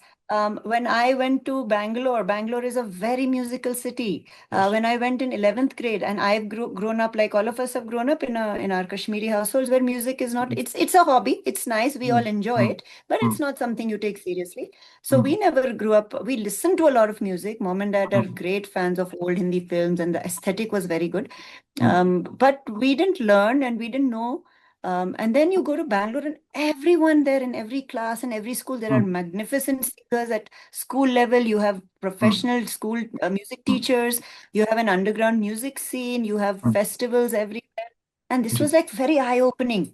When I went to Bangalore is a very musical city. When I went in 11th grade, and I've grown up like all of us have grown up in our Kashmiri households where music is not, it's a hobby. It's nice. We all enjoy it, but it's not something you take seriously. So we never grew up. We listened to a lot of music. Mom and dad are great fans of old Hindi films, and the aesthetic was very good. But we didn't learn and we didn't know. And then you go to Bangalore, and everyone there in every class and every school, there are magnificent singers at school level. You have professional school music teachers. You have an underground music scene. You have festivals everywhere. And this was like very eye-opening.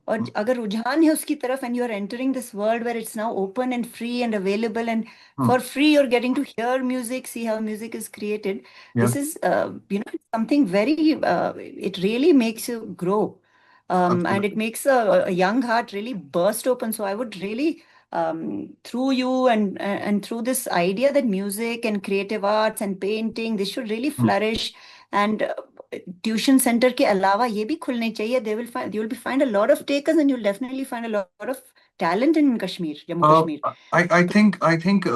और अगर रुझान है उसकी तरफ, and you're entering this world where it's now open and free and available, and for free you're getting to hear music, see how music is created. This is something very it really makes you grow. And it makes a young heart really burst open. So I would really, through you and through this idea that music and creative arts and painting, this should really flourish. And tuition center के अलावा ये भी खुलने चाहिए. You will find a lot of takers, and you'll definitely find a lot of talent in Kashmir, Jammu Kashmir.
I think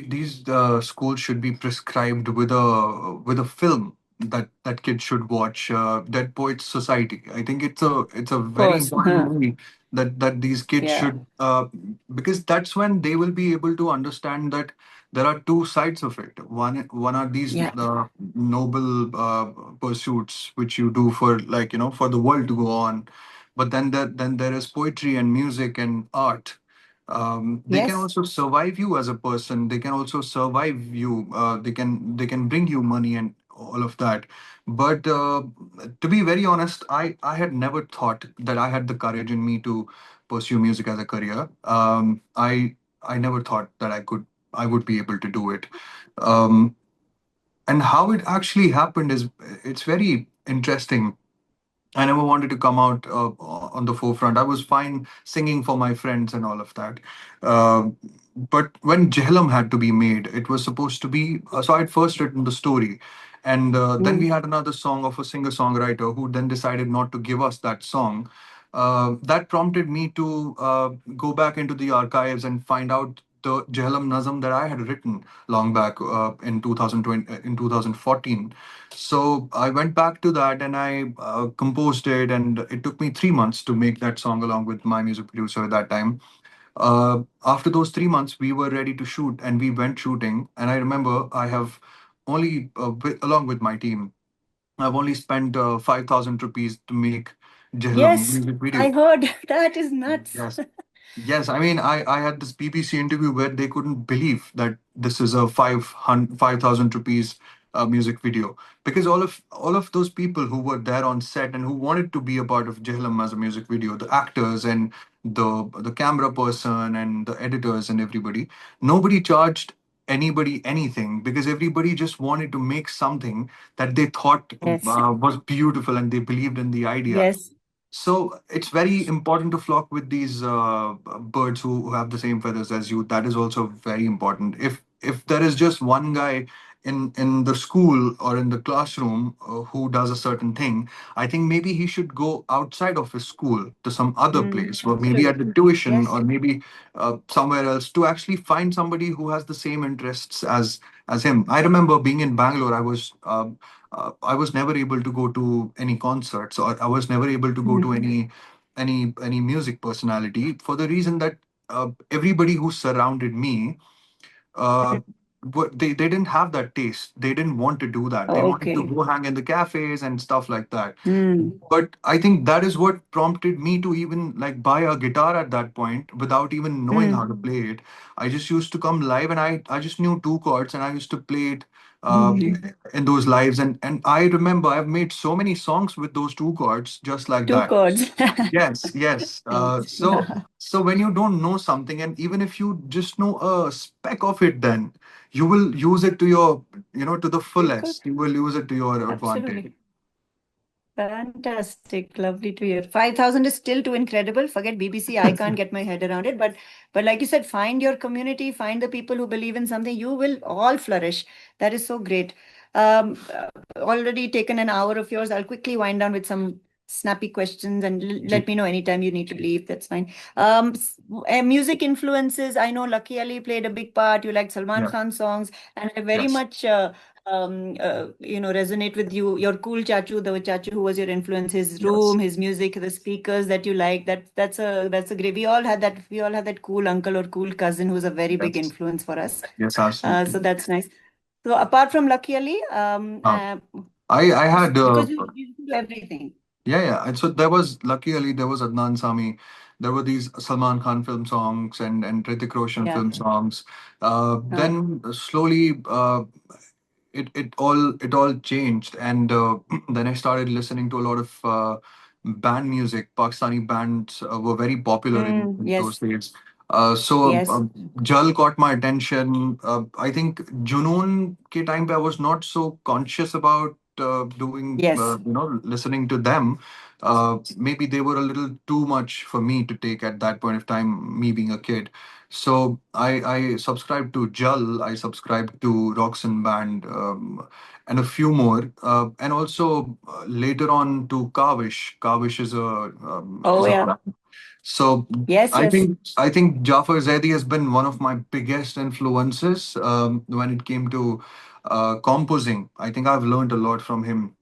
these schools should be prescribed with a film that kids should watch. 𝗏𝗏𝗏𝗏 Society. I think it's a very important movie that these kids should, because that's when they will be able to understand that there are two sides of it. One are these noble pursuits which you do for for the world to go on, but then there is poetry and music and art. They can also survive you as a person. They can also survive you. They can bring you money and all of that. But to be very honest, I had never thought that I had the courage in me to pursue music as a career. I never thought that I would be able to do it. And how it actually happened it's very interesting. I never wanted to come out on the forefront. I was fine singing for my friends and all of that. But when 𝗏𝗏𝗏𝗏 had to be made, it was supposed to be. So I'd first written the story. And then we had another song of a singer-songwriter who then decided not to give us that song. That prompted me to go back into the archives and find out the 𝗏𝗏𝗏𝗏 Nazm that I had written long back in 2014. So I went back to that and I composed it, and it took me 3 months to make that song along with my music producer at that time. After those 3 months, we were ready to shoot, and we went shooting. And I remember I have only, along with my team, I've only spent 5,000 rupees to make 𝗏𝗏𝗏𝗏 music video.
I heard that is nuts.
Yes. Yes, I mean, I had this BBC interview where they couldn't believe that this is a 5,000 rupees music video, because all of those people who were there on set and who wanted to be a part of 𝗏𝗏𝗏𝗏 as a music video, the actors and the camera person and the editors and everybody, nobody charged anybody anything, because everybody just wanted to make something that they thought was beautiful, and they believed in the idea.
Yes.
So it's very important to flock with these birds who have the same feathers as you. That is also very important. If there is just one guy in the school or in the classroom who does a certain thing, I think maybe he should go outside of his school to some other place, or maybe at the tuition,
Yes.
or maybe somewhere else, to actually find somebody who has the same interests as him. I remember being in Bangalore. I was never able to go to any concerts, or I was never able to go to any music personality, for the reason that everybody who surrounded me, uh, they didn't have that taste. They didn't want to do that. They wanted to
Okay.
go hang in the cafes and stuff like that.
Mm.
But I think that is what prompted me to even like buy a guitar at that point without even knowing how to play it. I just used to come live, and I just knew two chords, and I used to play it in those lives. And I remember I've made so many songs with those two chords just like
Two
that.
chords.
Yes, yes.
Nice.
So when you don't know something, and even if you just know a speck of it, then you will use it to your, to the
Bilkul.
fullest. You will use it to your advantage.
Absolutely. Fantastic. Lovely to hear. 5,000 is still too incredible. Forget BBC. I can't get my head around it. But like you said, find your community, find the people who believe in something. You will all flourish. That is so great. Already taken an hour of yours. I'll quickly wind down with some snappy questions, and let me know anytime you need to leave. That's fine. Music influences. I know Lucky Ali played a big part. You like Salman
Yeah.
Khan songs, and I very
Yes.
much resonate with you. Your cool chachu, the chachu who was your influence, his room,
Yes.
his music, the speakers that you like. That's a great. We all had that. We all have that cool uncle or cool cousin who's a very big
Yes.
influence for us.
Yes. Absolutely.
So that's nice. So apart from Lucky Ali,
I had
because you do everything.
yeah. And so there was Lucky Ali, there was Adnan Sami, there were these Salman Khan film songs and Hrithik Roshan
Yeah.
film songs. Then slowly it all changed, and then I started listening to a lot of band music. Pakistani bands were very popular in those
Yes.
days. So
Yes.
Jal caught my attention. I think Junoon ke time pe I was not so conscious about doing,
Yes.
listening to them. Maybe they were a little too much for me to take at that point of time, me being a kid. So I subscribed to Jal, I subscribed to Roxanne Band, and a few more, and also later on to Kavish. Kavish is a
Oh,
is a
yeah.
band. So
Yes.
I
Yes.
think I think Jafar Zaidi has been one of my biggest influences when it came to composing. I think I've learned a lot from him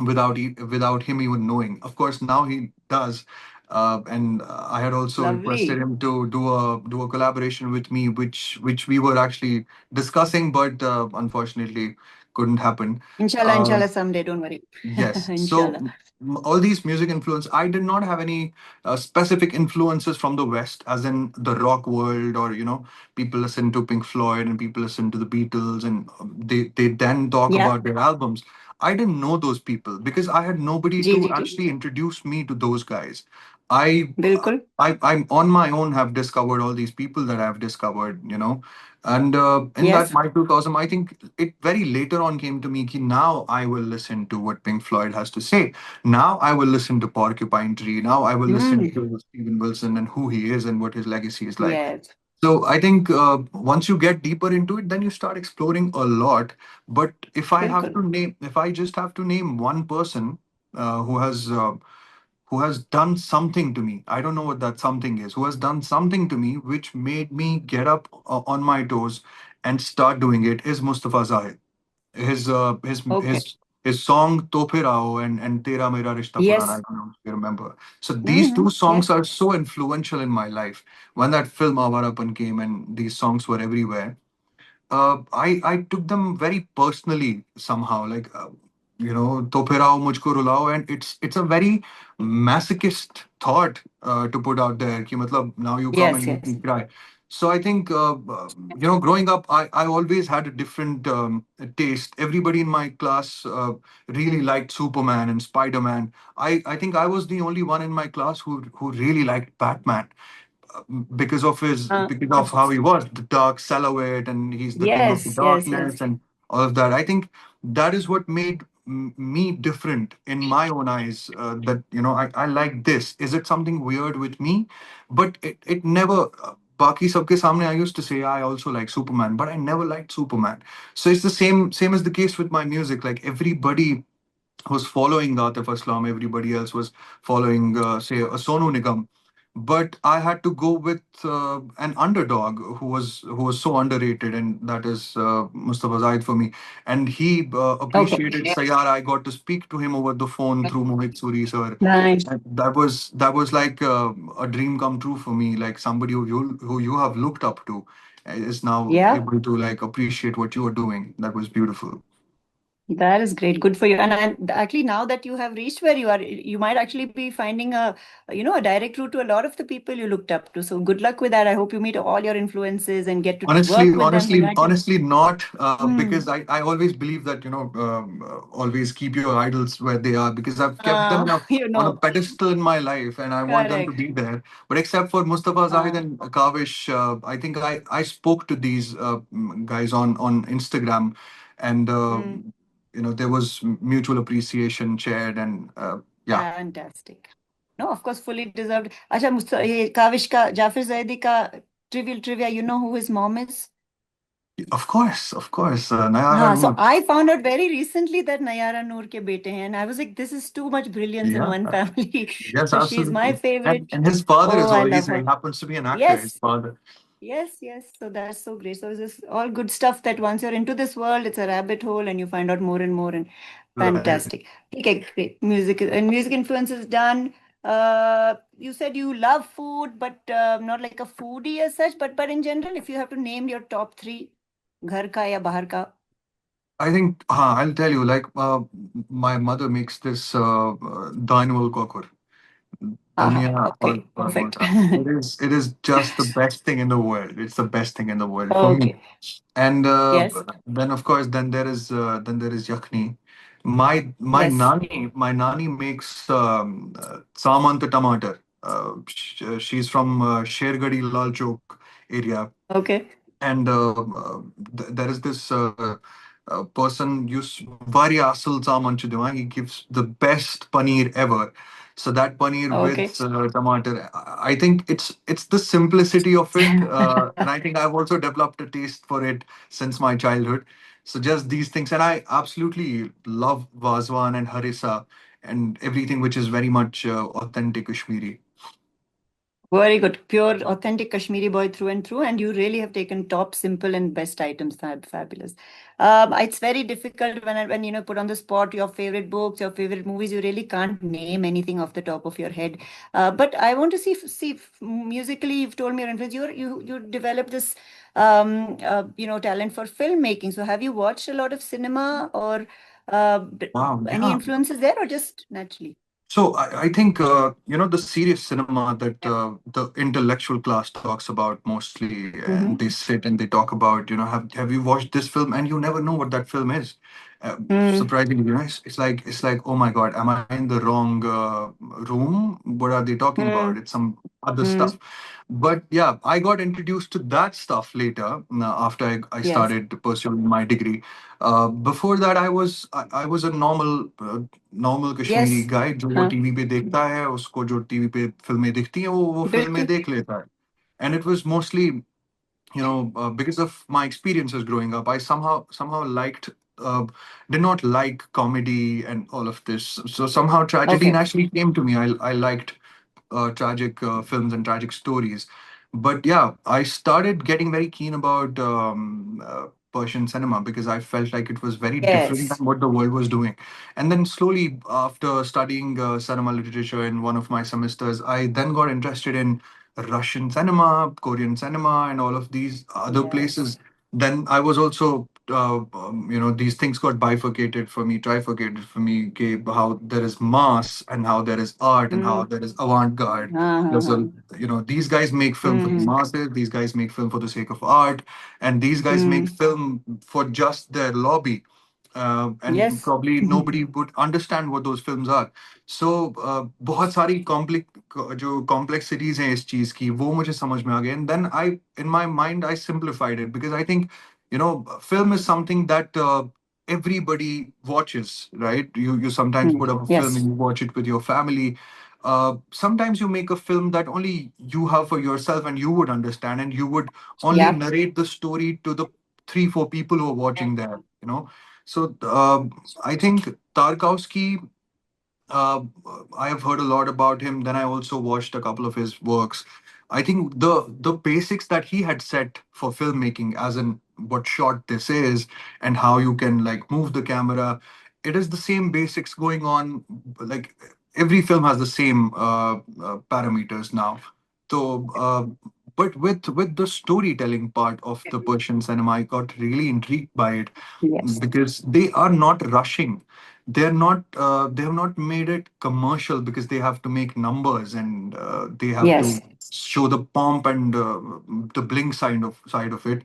without him even knowing. Of course, now he does. And I had also requested
Lovely.
him to do a collaboration with me, which we were actually discussing, but unfortunately couldn't happen.
Inshallah,
Uh,
inshallah, someday. Don't worry.
yes. So
Inshallah.
all these music influence, I did not have any specific influences from the West, as in the rock world, or people listen to Pink Floyd and people listen to the Beatles, and they then talk
Yeah.
about their albums. I didn't know those people because I had nobody
Ji,
to
ji, ji.
actually introduce me to those guys. I,
Bilkul.
I'm on my own have discovered all these people that I've discovered, and in that
Yes.
microcosm, I think it very later on came to me ki now I will listen to what Pink Floyd has to say. Now I will listen to Porcupine Tree. Now I will listen to Steven Wilson and who he is and what his legacy is like.
Yes.
So I think once you get deeper into it, then you start exploring a lot. But
Bilkul.
if I just have to name one person who has done something to me, I don't know what that something is, who has done something to me which made me get up on my toes and start doing it, is Mustafa Zahid. His uh, his
Okay.
his his song '2 and Tera Mera Rishta Purana. I
Yes.
don't know if you remember. So these two songs
Yes.
are so influential in my life. When that film Avarapan came and these songs were everywhere, I took them very personally somehow. Like "To Phir Aao Mujhko Rulao," and it's a very masochist thought to put out there. Ki matlab, now you come
Yes.
and make me
Yes.
cry. So I think growing up, I always had a different taste. Everybody in my class really liked Superman and Spider-Man. I think I was the only one in my class who really liked Batman, because of how he was, the dark silhouette, and he's the king of the
Yes. Yes. Yes.
darkness and all of that. I think that is what made me different in my own eyes. That I like this. Is it something weird with me? But it never Baki sabke samne, I used to say I also like Superman, but I never liked Superman. So it's the same as the case with my music. Like everybody was following Atif Aslam, everybody else was following, say, a Sonu Nigam. But I had to go with an underdog who was so underrated, and that is Mustafa Zaid for me. And he
Okay.
appreciated Sayar. I got to speak to him over the phone through 𝗦𝗃cie sir.
Nice.
And that was like a dream come true for me. Like somebody who you have looked up to is now
Yeah.
able to like appreciate what you are doing. That was beautiful.
That is great. Good for you. And actually, now that you have reached where you are, you might actually be finding a direct route to a lot of the people you looked up to. So good luck with that. I hope you meet all your influences and get to
Honestly,
work with them.
honestly,
Congratulations.
honestly, not
Hmm.
because I always believe that always keep your idols where they are, because I've kept them
You
on a
know,
pedestal in my life and I want them to
correct.
be there. But except for Mustafa Zahid and 𝗃𝗏𝗃𝗃, I think I spoke to these guys on Instagram, and
Hmm.
there was mutual appreciation shared, and yeah.
Fantastic. No, of course, fully deserved. Acha, ye Kavish ka, Jafir Zaidi ka trivial trivia, you know who his mom is?
Of course, Nayara
So
Noor.
I found out very recently that Nayara Noor ke bete hain, and I was like, this is too much brilliance in
Yeah.
one family.
Yes,
So she's my
absolutely. And,
favorite.
and his father
Oh,
is
I
all,
love
he
her.
happens to be an actor, his
Yes,
father.
yes, yes. So that's so great. So this is all good stuff that once you're into this world, it's a rabbit hole and you find out more and more, and
Right.
fantastic. Okay, great. Music influence is done. You said you love food, but not like a foodie as such, but in general, if you have to name your top three, घर का या बाहर का.
I think, I'll tell you, like, my mother makes this Dynwell Kokur. Dania or
Okay, perfect.
Mota. It is just the best thing in the world. It's the best thing in the world for me.
Okay.
And
Yes.
then of course then there is Yakhni.
Yes.
My nani makes Saman to tomato. She's from Shergadi Lal Chowk area,
Okay.
and there is this person use very asal saman to do. He gives the best paneer ever. So that paneer with
Okay.
tomato, I think it's the simplicity of it, and I think I've also developed a taste for it since my childhood. So just these things, and I absolutely love Vazwan and harissa and everything which is very much authentic Kashmiri.
Very good. Pure, authentic Kashmiri boy through and through. And you really have taken top, simple, and best items. Fabulous. It's very difficult when put on the spot your favorite books, your favorite movies. You really can't name anything off the top of your head. But I want to see musically. You've told me your influence. You developed this talent for filmmaking. So have you watched a lot of cinema or
Wow,
any
yeah.
influences there, or just naturally?
So I think the serious cinema that the intellectual class talks about mostly, and they
Mm-hmm.
sit and they talk about, have you watched this film, and you never know what that film is.
Mm,
Surprisingly, it's like, oh my God, am I in the wrong room? What are they talking about?
mm,
It's some other
mm.
stuff. But yeah, I got introduced to that stuff later, after I
Yes.
started pursuing my degree. Before that, I was a normal Kashmiri
Yes.
guy जो वो
हाँ,
TV पे देखता है, उसको जो TV पे फिल्में दिखती हैं वो फिल्में
बिल्कुल.
देख लेता है. And it was mostly, because of my experiences growing up, I somehow uh, did not like comedy and all of this. So somehow tragedy
Okay.
naturally came to me. I liked tragic films and tragic stories. But yeah, I started getting very keen about Persian cinema because I felt like it was very different
Yes.
than what the world was doing. And then slowly, after studying cinema literature in one of my semesters, I then got interested in Russian cinema, Korean cinema, and all of these other
Yes.
places. Then I was also, these things got bifurcated for me, trifurcated for me, okay, how there is mass and how there is art and how
Mm.
there is avant-garde.
हाँ, हाँ,
There's
हाँ.
these guys make film for the
Mm.
masses, these guys make film for the sake of art, and these guys make
Mm.
film for just their lobby. And
Yes.
probably nobody would understand what those films are. So बहुत सारी जो complexities हैं इस चीज की वो मुझे समझ में आ गए. And then in my mind I simplified it because I think film is something that everybody watches, right? You sometimes
Mm.
put up a film
Yes.
and you watch it with your family. sometimes you make a film that only you have for yourself and you would understand, and you would only
Yeah.
narrate the story to the 3 4 people who are watching there, so I think Tarkovsky, uh, I have heard a lot about him. Then I also watched a couple of his works. I think the basics that he had set for filmmaking, as in what shot this is and how you can like move the camera, it is the same basics going on. Like every film has the same parameters now. So, but with the storytelling part of the Persian cinema, I got really intrigued by it
Yes.
because they are not rushing. They're not. They have not made it commercial because they have to make numbers, and they have
Yes.
to show the pomp and the bling side of it.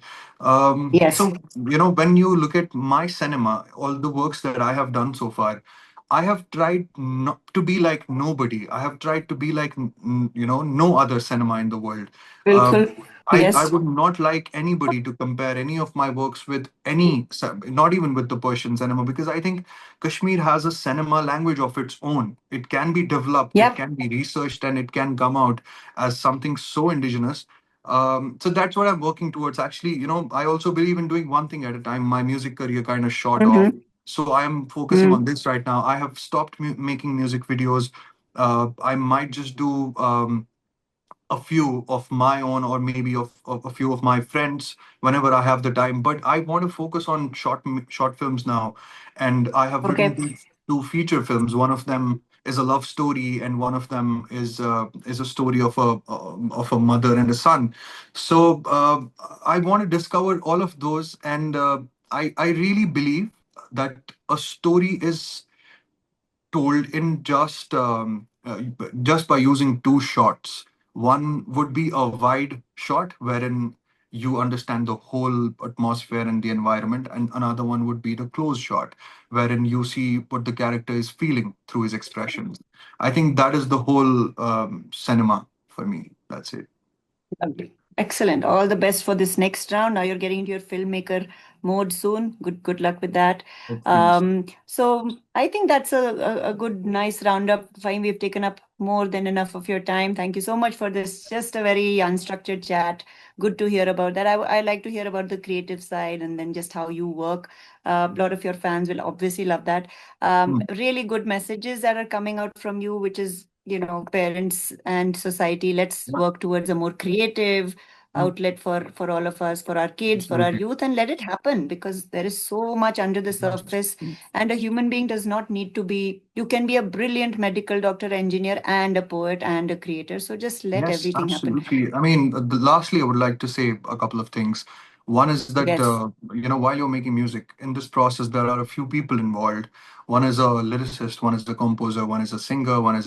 Yes.
So when you look at my cinema, all the works that I have done so far, I have tried not to be like nobody. I have tried to be like no other cinema in the world. Um,
Bilkul.
I
Yes.
would not like anybody to compare any of my works with not even with the Persian cinema, because I think Kashmir has a cinema language of its own. It can be developed, it
Yep.
can be researched, and it can come out as something so indigenous. So that's what I'm working towards. Actually, I also believe in doing one thing at a time. My music career kind of shot off.
Mm-hmm.
So I am focusing on this right now. I have stopped making music videos. I might just do a few of my own, or maybe of a few of my friends whenever I have the time. But I want to focus on short films now, and I have written
Okay.
two feature films. One of them is a love story, and one of them is a story of a mother and a son. So I want to discover all of those, and I really believe that a story is told in just by using two shots. One would be a wide shot wherein you understand the whole atmosphere and the environment, and another one would be the close shot wherein you see what the character is feeling through his expressions. I think that is the whole cinema for me. That's it.
Lovely. Excellent. All the best for this next round. Now you're getting into your filmmaker mode soon. Good luck with that.
Hopefully.
So I think that's a good, nice roundup. Fine, we've taken up more than enough of your time. Thank you so much for this. Just a very unstructured chat. Good to hear about that. I like to hear about the creative side and then just how you work. A lot of your fans will obviously love that.
Hmm.
Really good messages that are coming out from you, which is, parents and society. Let's
Yeah.
work towards a more creative
Hmm.
outlet for all of us, for our kids, for our
Absolutely.
youth, and let it happen, because there is so much under the surface, and a human being does not need to be, you can be a brilliant medical doctor, engineer, and a poet and a creator. So just let
Yes,
everything happen.
absolutely. I mean, lastly, I would like to say a couple of things. One is that,
Yes.
while you're making music, in this process, there are a few people involved. One is a lyricist, one is a composer, one is a singer, one is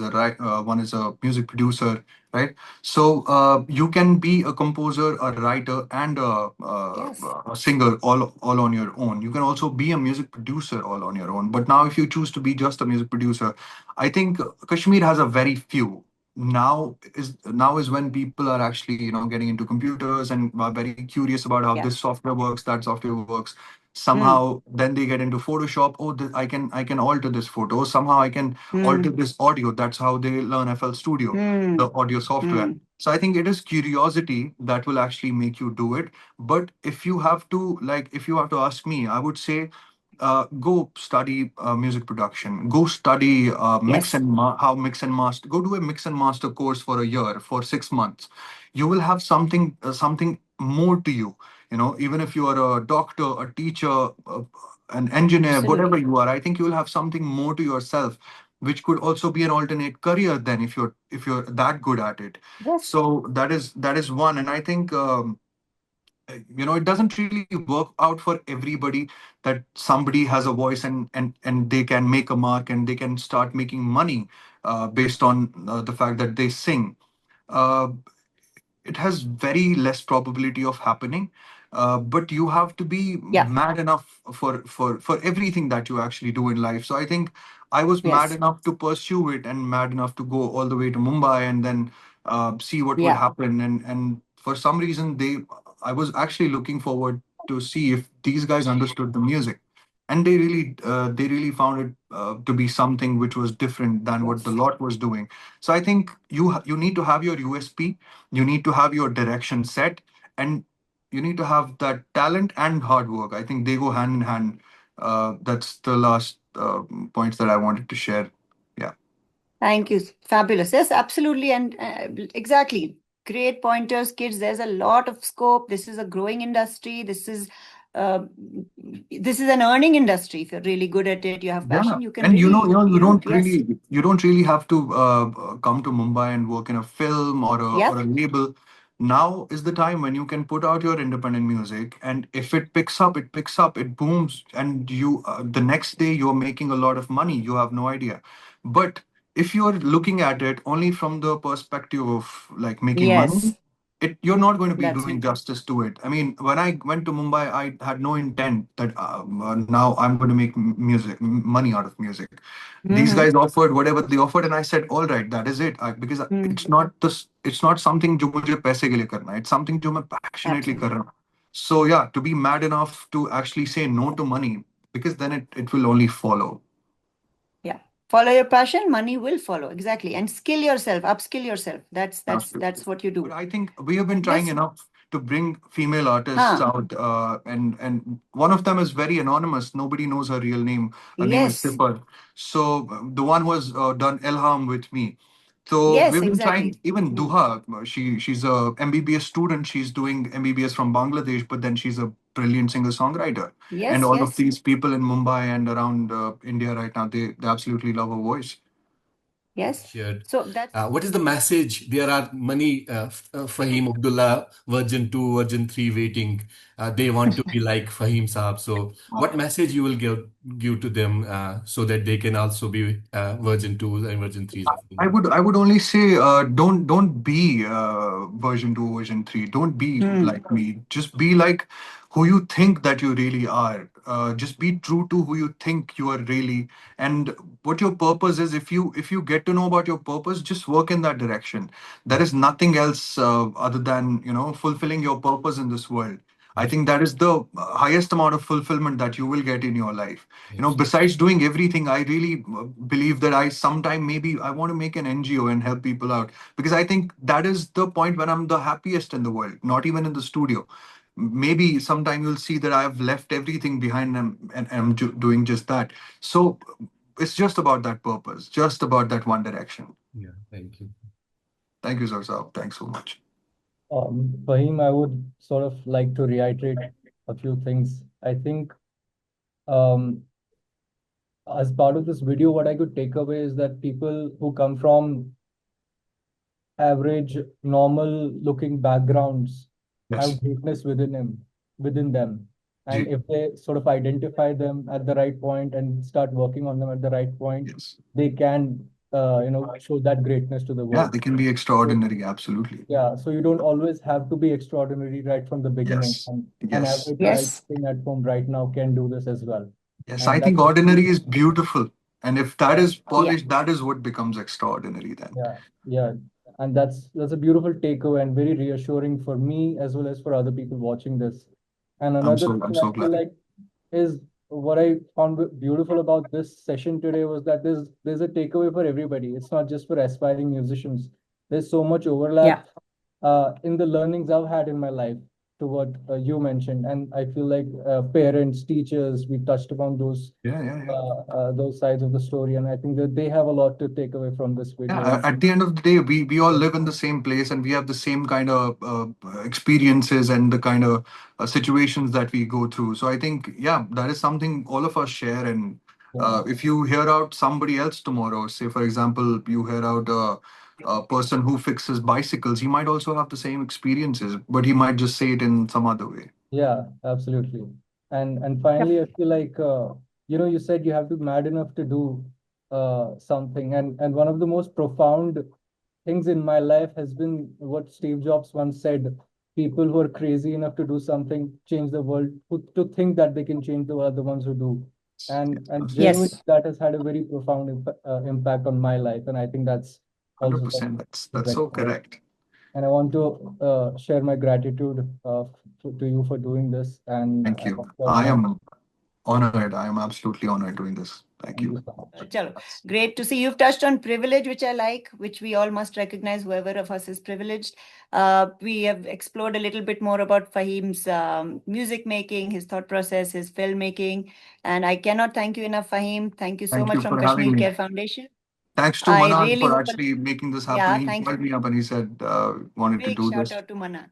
a music producer, right? So you can be a composer, a writer, and
Yes.
a singer all on your own. You can also be a music producer all on your own. But now, if you choose to be just a music producer, I think Kashmir has a very few. Now is when people are actually getting into computers and are very curious about how
Yeah.
this software works, that software works.
Hmm.
Somehow then they get into Photoshop. Oh, I can alter this photo. Somehow I can alter
Hmm.
this audio. That's how they learn FL Studio,
Hmm.
the audio software.
Hmm.
So I think it is curiosity that will actually make you do it. But if you have to ask me, I would say go study music production. Go study
Yes.
how mix and master. Go do a mix and master course for a year, for 6 months. You will have something more to you. Even if you are a doctor, a teacher, an engineer, whatever
Absolutely.
you are, I think you will have something more to yourself, which could also be an alternate career. Then, if you're that good at it,
Yes.
so that is one. And I think. It doesn't really work out for everybody that somebody has a voice and they can make a mark and they can start making money based on the fact that they sing. uh, it has very less probability of happening. But you have to be
Yeah.
mad enough for everything that you actually do in life. So I think I was mad
Yes.
enough to pursue it and mad enough to go all the way to Mumbai and then see what would
Yeah.
happen. And for some reason, I was actually looking forward to see if these guys understood the music. and they really found it to be something which was different than what the
Yes.
lot was doing. So I think you need to have your USP, you need to have your direction set, and you need to have that talent and hard work. I think they go hand in hand. That's the last points that I wanted to share. Yeah.
Thank you. Fabulous. Yes, absolutely. And exactly. Great pointers, kids. There's a lot of scope. This is a growing industry. Uh, this is an earning industry. If you're really good at it, you have
Yeah,
passion, you can
and
really, yes.
you don't really have to come to Mumbai and work in a film or
Yep.
a label. Now is the time when you can put out your independent music, and if it picks up, it picks up, it booms, and you the next day you're making a lot of money. You have no idea, but if you're looking at it only from the perspective of like making money,
Yes.
you're not going to be
That's
doing
it.
justice to it. I mean, when I went to Mumbai, I had no intent that now I'm going to make money out of music. These
Mm-hmm.
guys offered whatever they offered, and I said, all right, that is it. Because
Mm.
it's not this, it's not something जो मुझे पैसे के लिए करना है. It's something जो मैं passionately कर
Absolutely.
रहा हूँ. So yeah, to be mad enough to actually say no to money, because then it will only follow.
Yeah. Follow your passion, money will follow. Exactly. And skill yourself, upskill yourself. That's
Absolutely.
what you do.
But I think we have been trying
This,
enough to bring female artists out, and one of them is very anonymous. Nobody knows her real name. Her name is
yes.
Tipper. So the one who has done Ilham with me. So
Yes,
we've been trying.
exactly.
Even
Mm.
Duha, she's a MBBS student. She's doing MBBS from Bangladesh, but then she's a brilliant singer-songwriter. And
Yes,
all of
yes.
these people in Mumbai and around India right now, they absolutely love her voice.
Yes.
Shared.
So that's
What is the message? There are many Faheem Abdullah version 2, version 3 waiting. They want to be like Faheem Saab. So what message you will give to them so that they can also be version 2 and version 3?
I would only say don't be version 2, version 3. Don't be like me. Just be like who you think that you really are. Just be true to who you think you are really, and what your purpose is. If you get to know about your purpose, just work in that direction. There is nothing else other than fulfilling your purpose in this world. I think that is the highest amount of fulfillment that you will get in your life. Besides doing everything, I really believe that I sometime maybe I want to make an NGO and help people out, because I think that is the point when I'm the happiest in the world, not even in the studio. Maybe sometime you'll see that I've left everything behind and I'm doing just that. So it's just about that purpose, just about that one direction.
Yeah, thank you.
Thank you, Zarzab. Thanks so much.
Faheem, I would sort of like to reiterate a few things. I think as part of this video, what I could take away is that people who come from average, normal looking backgrounds have greatness within them. And if they sort of identify them at the right point and start working on them at the right point, they can, show that greatness to the world.
Yeah, they can be extraordinary, absolutely.
Yeah, so you don't always have to be extraordinary right from the beginning.
Yes.
And an
Yes.
average guy
Yes.
sitting at home right now can do this as well.
Yes,
And
I think
that's
ordinary is beautiful. And if that is
Yeah.
polished, that is what becomes extraordinary then.
yeah. And that's a beautiful takeaway and very reassuring for me as well as for other people watching this. And
I'm
another
so
thing I feel
glad.
like is what I found beautiful about this session today was that there's a takeaway for everybody. It's not just for aspiring musicians. There's so much overlap in the learnings I've had in my life to what you mentioned. And I feel like parents, teachers, we touched upon those those sides of the story. And I think that they have a lot to take away from this video.
Yeah, at the end of the day, we all live in the same place and we have the same kind of experiences and the kind of situations that we go through. So I think, yeah, that is something all of us share. And if you hear out somebody else tomorrow, say, for example, you hear out a person who fixes bicycles, he might also have the same experiences, but he might just say it in some other way.
Yeah, absolutely. And finally, I feel like, you said you have to be mad enough to do something. And one of the most profound things in my life has been what Steve Jobs once said: people who are crazy enough to do something change the world, to think that they can change the world, the ones who do. And genuinely,
Yes.
that has had a very profound impact on my life. And I think that's also
100%. That's so correct.
and I want to share my gratitude to you for doing this. And
Thank you.
I
Honored. I am absolutely honored doing this. Thank you.
Chalo. Great to see you've touched on privilege, which I like, which we all must recognize, whoever of us is privileged. We have explored a little bit more about Faheem's music making, his thought process, his filmmaking. And I cannot thank you enough, Faheem. Thank you so
Thank
much
you
from
for having
Kashmir
me.
Care Foundation.
Thanks to
I
Manan
really
for
hope
actually making this
Yeah,
happen. He
thank
called
you.
me up and he said wanted to
Big
do
shout
this.
out to Manan.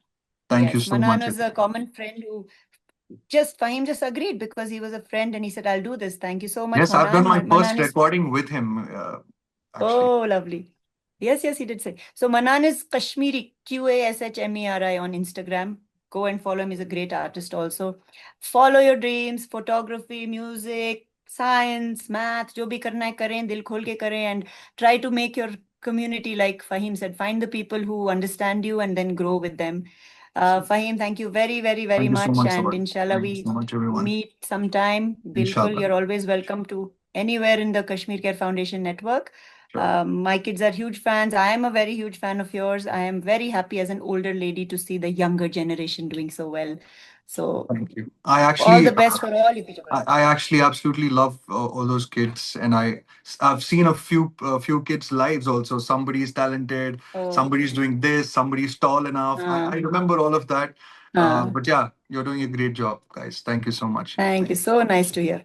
Thank you
Yes,
so
Manan
much.
was a common friend who Fahim just agreed because he was a friend and he said, I'll do this. Thank you so much,
Yes, I've done
Manan.
my first
Manan is
recording with him. Actually,
Oh, lovely. Yes, he did say. So Manan is Kashmiri, 𝗂𝗶𝗁𝗍𝗍 on Instagram. Go and follow him. He's a great artist also. Follow your dreams, photography, music, science, math, जो भी करना है करें, दिल खोल के करें, and try to make your community, like Faheem said, find the people who understand you and then grow with them. Faheem, thank you very, very, very
thank you so
much.
much,
And
Sabar.
inshallah,
Thank you
we
so much, everyone.
meet sometime. Bilkul,
Inshallah.
you're always welcome to anywhere in the Kashmir Care Foundation network.
Sure.
My kids are huge fans. I am a very huge fan of yours. I am very happy as an older lady to see the younger generation doing so well. So
Thank you. I
all
actually,
the best for all you people.
I actually absolutely love all those kids, and I've seen a few kids' lives also. Somebody's talented,
Oh,
somebody's doing this, somebody's tall enough. I remember all of that. But yeah, you're doing a great job, guys. Thank you so much.
thank you. So nice to hear.